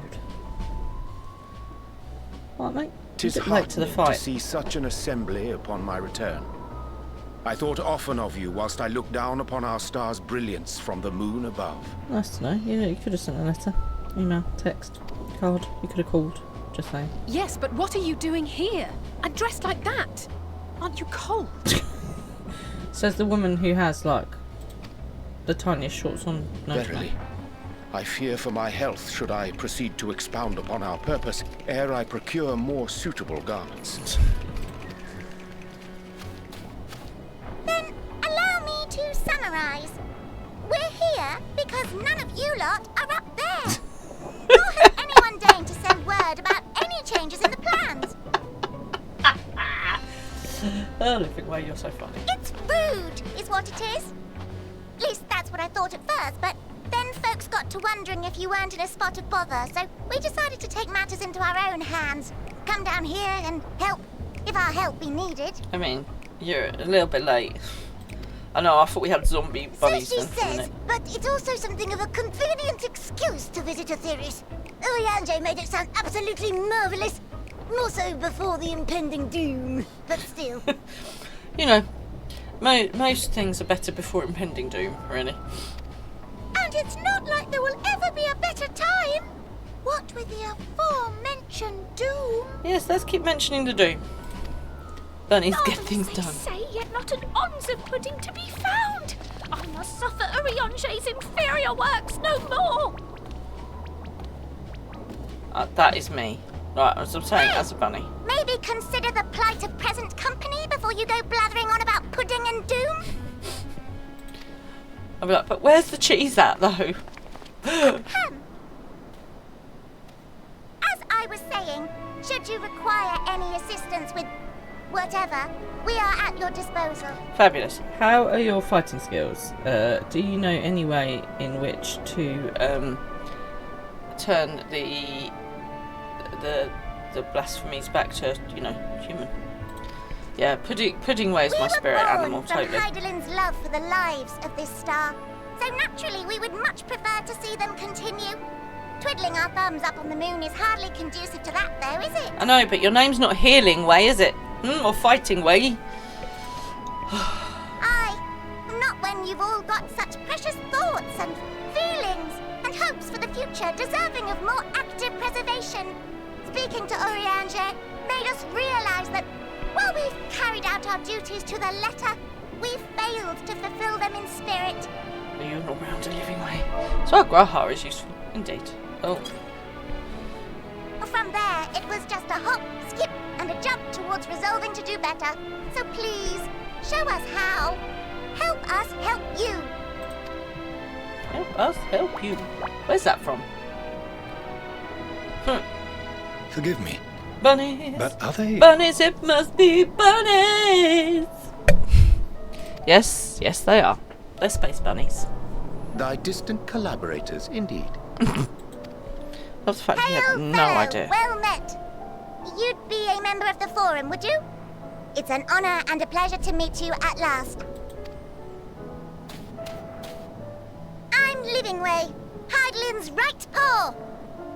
What, mate?
'Tis
late to the
heartening
fight.
to see such an assembly upon my return. I thought often of you whilst I looked down upon our star's brilliance from the moon above.
Nice to know. You could have sent a letter, email, text, card. You could have called. Just saying.
Yes, but what are you doing here? And dressed like that? Aren't you cold?
Says the woman who has, like, the tiniest shorts on. No,
Verily, I fear for my health should I proceed to expound upon our purpose ere I procure more suitable garments.
Then allow me to summarize. We're here because none of you lot are up there. Nor has anyone deigned to send word about any changes in the plans.
Oh, Living Way, you're so funny.
It's rude, is what it is. At least that's what I thought at first, but then folks got to wondering if you weren't in a spot of bother, so we decided to take matters into our own hands. Come down here and help, if our help be needed.
I mean, you're a little bit late. I know, I thought we had zombie bunnies
So she
then for a
says,
minute.
but it's also something of a convenient excuse to visit Etheris. Oriange made it sound absolutely marvellous. More so before the impending doom, but still.
You know, most things are better before impending doom, really.
And it's not like there will ever be a better time. What with the aforementioned doom?
Yes, let's keep mentioning the doom. Bunnies get things done.
Say yet not an ounce of pudding to be found. I must suffer Oriange's inferior works no more.
That is me. Right, as I'm saying, as a bunny.
Maybe consider the plight of present company before you go blathering on about pudding and doom?
I'll be like, but where's the cheese at, though?
As I was saying, should you require any assistance with whatever, we are at your disposal.
Fabulous. How are your fighting skills? Do you know any way in which to turn the blasphemies back to, you know, human? Yeah, pudding way is my spirit animal, totally.
From Hydaelyn's love for the lives of this star, so naturally we would much prefer to see them continue. Twiddling our thumbs up on the moon is hardly conducive to that, though, is it?
I know, but your name's not Healing Way, is it? Or Fighting Way?
Aye, not when you've all got such precious thoughts and feelings and hopes for the future deserving of more active preservation. Speaking to Oriange made us realise that while we've carried out our duties to the letter, we've failed to fulfil them in spirit.
Are you an all-round Living Way? So our Graha is useful, indeed. Oh.
From there, it was just a hop, skip, and a jump towards resolving to do better. So please, show us how. Help us help you.
Help us help you. Where's that from?
Forgive me.
Bunnies.
But are they?
Bunnies, it must be bunnies. Yes, they are. They're space bunnies.
Thy distant collaborators, indeed.
Love the fact you had no idea.
Well met. You'd be a member of the Forum, would you? It's an honor and a pleasure to meet you at last. I'm Living Way, Hydaelyn's right paw.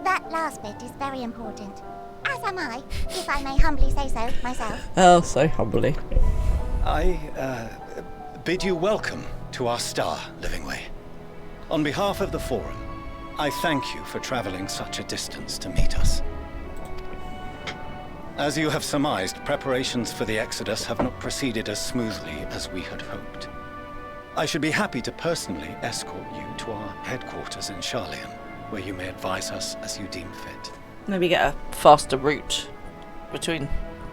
That last bit is very important. As am I, if I may humbly say so myself.
Oh, so humbly.
I bid you welcome to our star, Living Way. On behalf of the Forum, I thank you for traveling such a distance to meet us. As you have surmised, preparations for the Exodus have not proceeded as smoothly as we had hoped. I should be happy to personally escort you to our headquarters in Sharlayan, where you may advise us as you deem fit.
Maybe get a faster route between,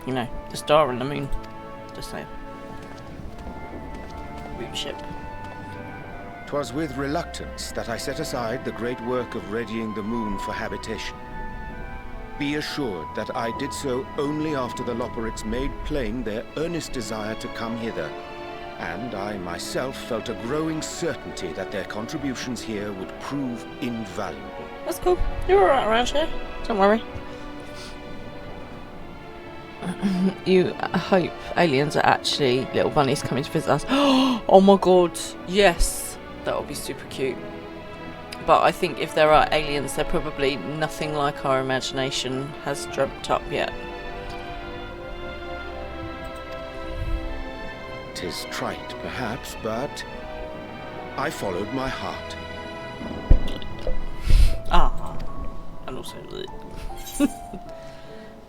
you know, the star and the moon. Just saying. Route ship.
'Twas with reluctance that I set aside the great work of readying the moon for habitation. Be assured that I did so only after the Loperiks made plain their earnest desire to come hither, and I myself felt a growing certainty that their contributions here would prove invaluable.
That's cool. You're alright around here. Don't worry. You hope aliens are actually little bunnies coming to visit us. Oh my god, yes. That would be super cute. But I think if there are aliens, they're probably nothing like our imagination has dreamt up yet.
'Tis trite, perhaps, but I followed my heart.
Ah, and also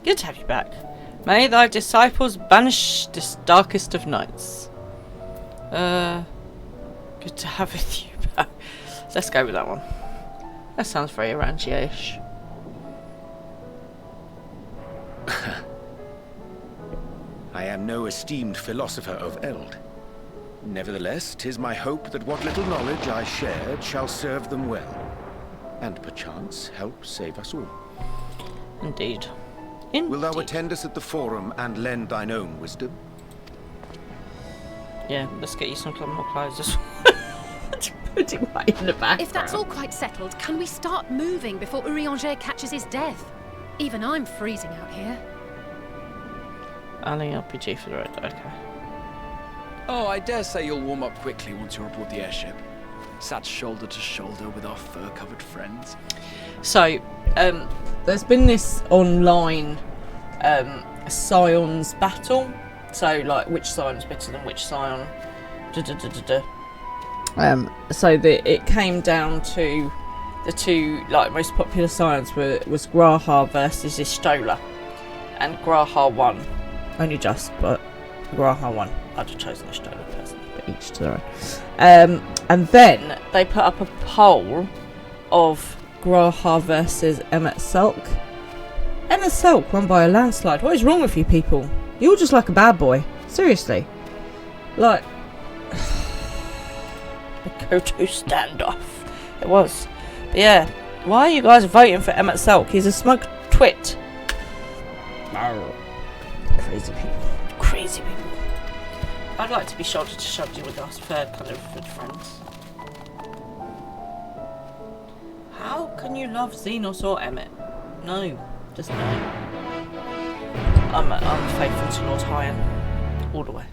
good to have you back. May thy disciples banish this darkest of nights. Good to have with you back. Let's go with that one. That sounds very Orangia-ish.
I am no esteemed philosopher of Eld. Nevertheless, 'tis my hope that what little knowledge I shared shall serve them well, and perchance help save us all.
Indeed.
Will thou attend us at the Forum and lend thine own wisdom?
Yeah, let's get you some more clothes. Put it right in the background.
If that's all quite settled, can we start moving before Urianger catches his death? Even I'm freezing out here.
Adding RPG for the road, okay.
Oh, I dare say you'll warm up quickly once you're aboard the airship. Sat shoulder to shoulder with our fur-covered friends.
So, there's been this online Scions battle. So, like, which Scion's better than which Scion. So it came down to the two most popular Scions was Graha versus Istola, and Graha won. Only just, but Graha won. I'd have chosen Istola personally, but each to their own. And then they put up a poll of Graha versus Emmet Selk. Emmet Selk won by a landslide. What is wrong with you people? You're just like a bad boy. Seriously. Like, a go-to standoff. It was. But yeah, why are you guys voting for Emmet Selk? He's a smug twit. Crazy people. Crazy people. I'd like to be shoulder to shoulder with us fair kind of good friends. How can you love Xenos or Emmet? No. Just no. I'm faithful to Lord Hyan. All the way.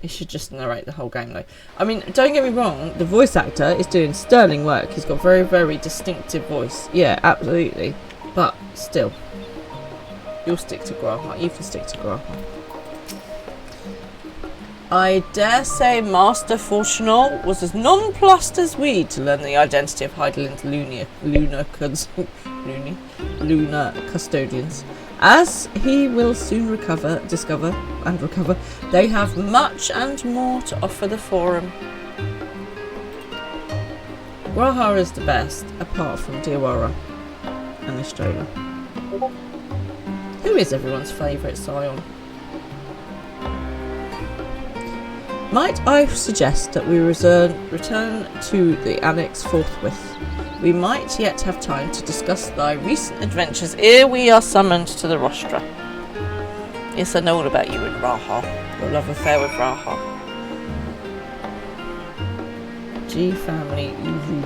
He should just narrate the whole game though. I mean, don't get me wrong, the voice actor is doing sterling work. He's got very, very distinctive voice. Yeah, absolutely. But still. You'll stick to Graha. You can stick to Graha. I dare say Master Fortunal was as nonplussed as we to learn the identity of Heidelind's lunar custodians. As he will soon discover, they have much and more to offer the Forum. Graha is the best, apart from Diawara and Istola. Who is everyone's favourite Scion? Might I suggest that we return to the Annex forthwith? We might yet have time to discuss thy recent adventures ere we are summoned to the rostra. Yes, I know all about you and Raha. Your love affair with Raha. G family easy.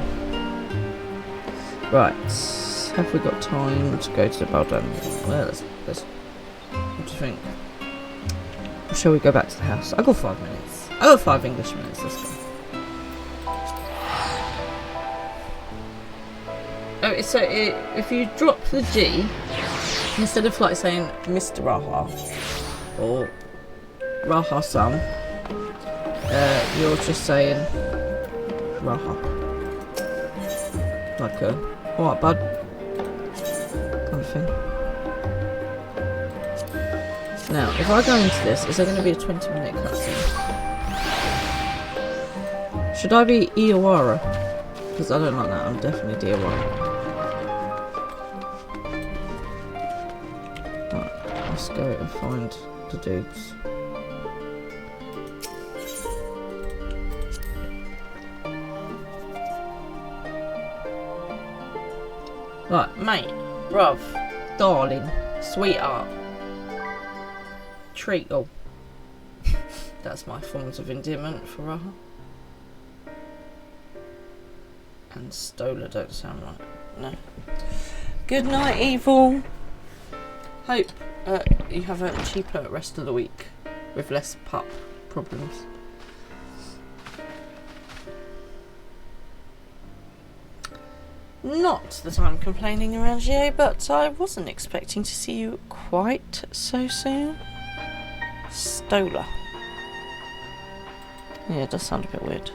Right. Have we got time to go to the Baldan? Well, let's what do you think? Or shall we go back to the house? I've got 5 minutes. I've got 5 English minutes, let's go. Oh, so if you drop the G, instead of like saying Mr. Raha or Raha-san, you're just saying Raha. Like a, alright bud, kind of thing. Now, if I go into this, is there going to be a 20-minute cutscene? Should I be Iowara? Because I don't like that, I'm definitely Diawara. Right, let's go and find the dudes. Right, mate, bruv, darling, sweetheart, treacle. That's my forms of endearment for her. And Stola don't sound right. No. Good night, evil. Hope you have a cheaper rest of the week with less pup problems. Not that I'm complaining, Orangier, but I wasn't expecting to see you quite so soon. Stola. Yeah, it does sound a bit weird.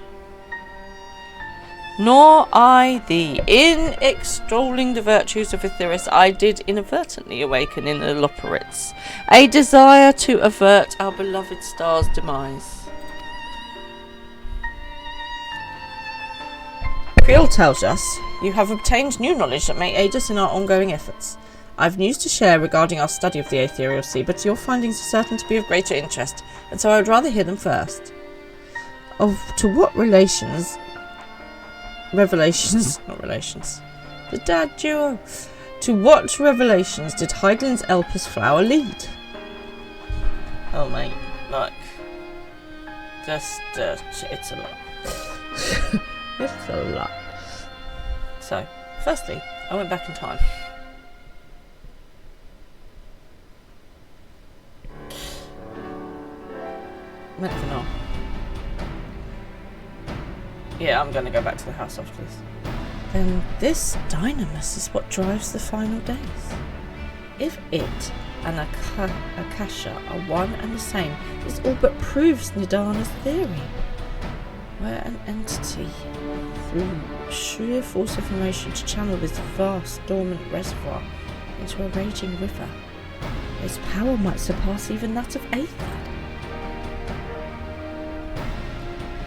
Nor I thee. In extolling the virtues of Aetheris, I did inadvertently awaken in the Loperites a desire to avert our beloved star's demise. Creel tells us you have obtained new knowledge that may aid us in our ongoing efforts. I've news to share regarding our study of the Aetherial Sea, but your findings are certain to be of greater interest, and so I would rather hear them first. To what revelations, not relations, the dad duo, to what revelations did Hydaelyn's Elpis flower lead? Oh mate, look, just, it's a lot. It's a lot. So, firstly, I went back in time. Met Vernal. Yeah, I'm going to go back to the house after this. Then this dynamis is what drives the final days. If it and Akasha are one and the same, this all but proves Nidana's theory. Where an entity, through sheer force of emotion, to channel this vast dormant reservoir into a raging river, its power might surpass even that of Aether.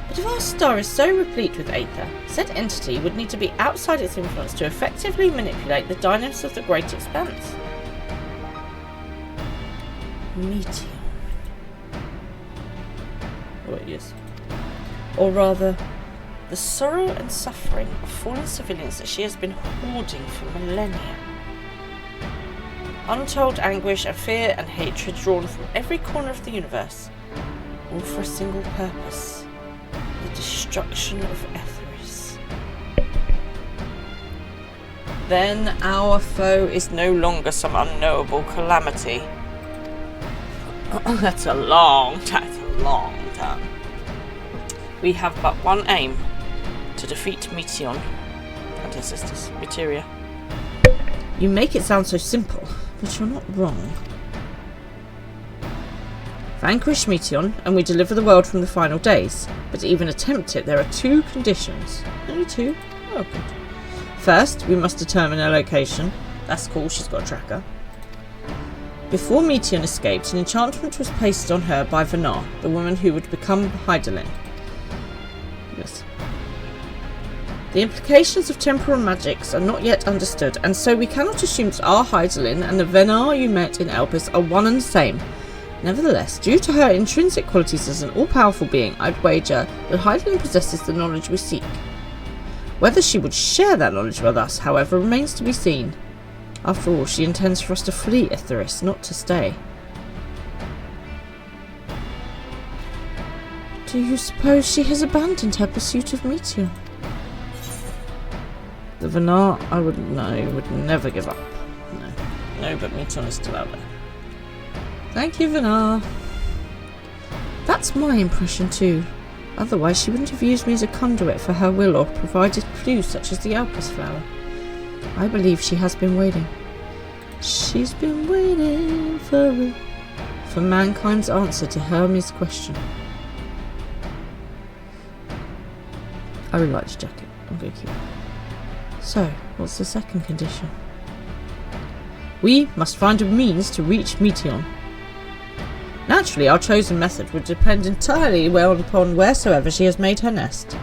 But if our star is so replete with Aether, said entity would need to be outside its influence to effectively manipulate the dynamics of the great expanse. Meteor. Oh, yes. Or rather, the sorrow and suffering of fallen civilians that she has been hoarding for millennia. Untold anguish and fear and hatred drawn from every corner of the universe, all for a single purpose, the destruction of Aetheris. Then our foe is no longer some unknowable calamity. That's a long time. We have but one aim, to defeat Meteon and her sisters, Materia. You make it sound so simple, but you're not wrong. Vanquish Meteon, and we deliver the world from the final days. But to even attempt it, there are two conditions. Only two? Oh, good. First, we must determine her location. That's cool, she's got a tracker. Before Meteon escaped, an enchantment was placed on her by Vernal, the woman who would become Hydaelyn. Yes. The implications of temporal magics are not yet understood, and so we cannot assume that our Hydaelyn and the Vernal you met in Elpis are one and the same. Nevertheless, due to her intrinsic qualities as an all-powerful being, I'd wager that Hydaelyn possesses the knowledge we seek. Whether she would share that knowledge with us, however, remains to be seen. After all, she intends for us to flee Aetheris, not to stay. Do you suppose she has abandoned her pursuit of Meteor? The Vernal, I wouldn't know, would never give up. No, but Meteor is still out there. Thank you, Vernal. That's my impression too. Otherwise, she wouldn't have used me as a conduit for her will or provided clues such as the Elpis flower. I believe she has been waiting. She's been waiting for mankind's answer to Hermes' question. I really like this jacket. I'm going to keep it. So, what's the second condition? We must find a means to reach Meteon. Naturally, our chosen method would depend entirely upon wheresoever she has made her nest.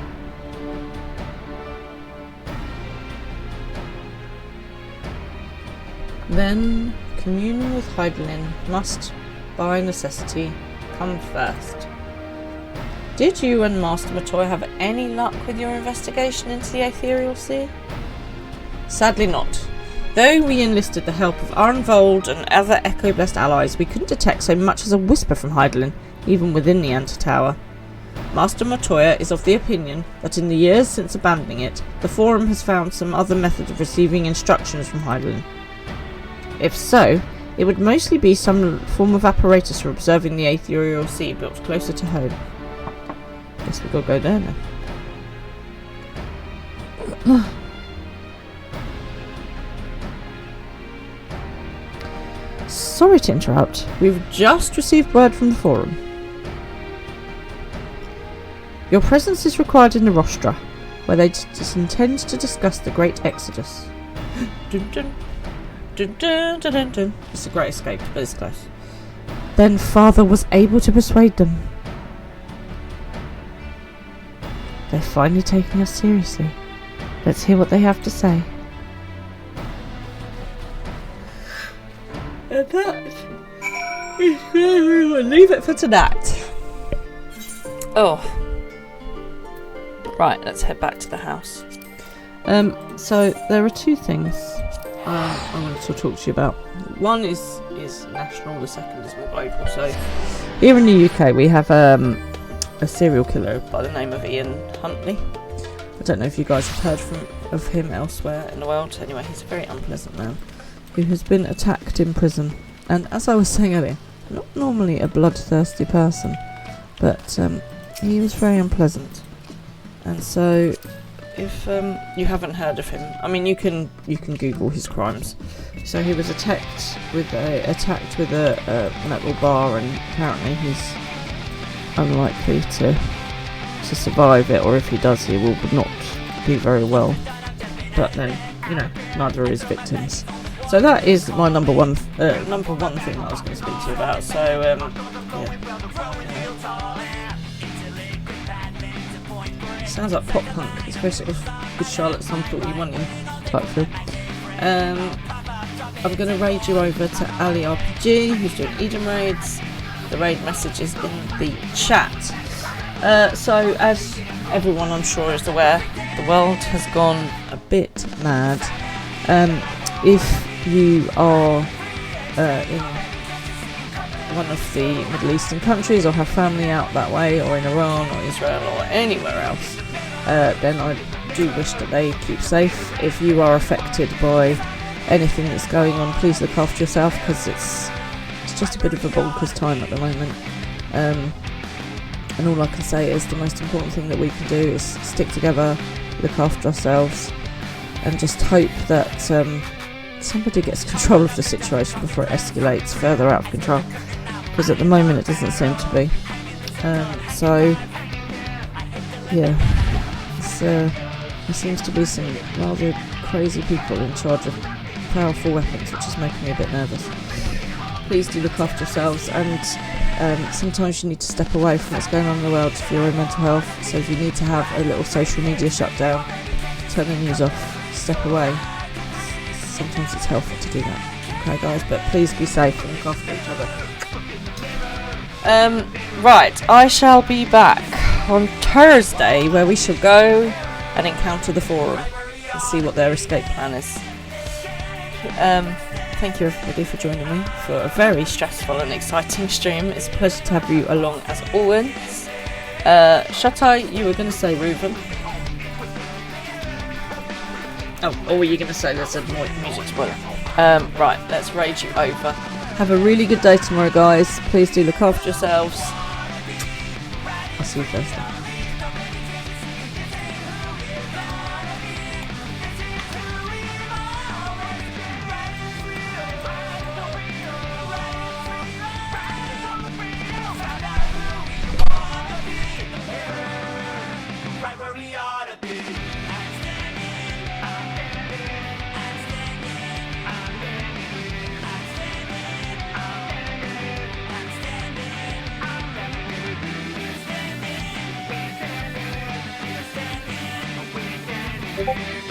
Then, communion with Hydaelyn must, by necessity, come first. Did you and Master Matoy have any luck with your investigation into the Aetherial Sea? Sadly not. Though we enlisted the help of Arnvold and other Echo-blessed allies, we couldn't detect so much as a whisper from Hydaelyn, even within the Antitower. Master Montoya is of the opinion that in the years since abandoning it, the Forum has found some other method of receiving instructions from Hydaelyn. If so, it would mostly be some form of apparatus for observing the Aetherial Sea built closer to home. Guess we've got to go there now. Sorry to interrupt. We've just received word from the Forum. Your presence is required in the Rostra, where they intend to discuss the Great Exodus. Dun, dun, dun, dun, dun, dun, dun. It's a great escape, but it's close. Then Father was able to persuade them. They're finally taking us seriously. Let's hear what they have to say. And that is where we will leave it for tonight. Oh. Right, let's head back to the house. So there are two things I want to talk to you about. One is national, the second is more global. So here in the UK we have a serial killer by the name of Ian Huntley. I don't know if you guys have heard of him elsewhere in the world. Anyway, he's a very unpleasant man who has been attacked in prison. And as I was saying earlier, not normally a bloodthirsty person, but he was very unpleasant. And so, if you haven't heard of him, I mean, you can Google his crimes. So he was attacked with a metal bar, and apparently he's unlikely to survive it, or if he does, he will not do very well. But then, you know, neither are his victims. So that is my number one thing that I was going to speak to you about. So yeah. Sounds like pop punk. It's very sort of Good Charlotte Some Thought You Want You type feel. I'm going to raid you over to Ali RPG, who's doing Eden raids. The raid message is in the chat. So as everyone I'm sure is aware, the world has gone a bit mad. If you are in one of the Middle Eastern countries or have family out that way, or in Iran or Israel or anywhere else, then I do wish that they keep safe. If you are affected by anything that's going on, please look after yourself, because it's just a bit of a bonkers time at the moment. And all I can say is the most important thing that we can do is stick together, look after ourselves, and just hope that somebody gets control of the situation before it escalates further out of control, because at the moment it doesn't seem to be. So yeah, there seems to be some rather crazy people in charge of powerful weapons, which is making me a bit nervous. Please do look after yourselves, and sometimes you need to step away from what's going on in the world for your own mental health. So if you need to have a little social media shutdown, turn the news off, step away. Sometimes it's helpful to do that. Okay guys, but please be safe and look after each other. Right, I shall be back on Thursday, where we shall go and encounter the Forum and see what their escape plan is. Thank you everybody for joining me for a very stressful and exciting stream. It's a pleasure to have you along as always. Shatai, you were going to say Reuven. Oh, or were you going to say there's a music spoiler? Right, let's raid you over. Have a really good day tomorrow, guys. Please do look after yourselves. I'll see you Thursday.
Thank you.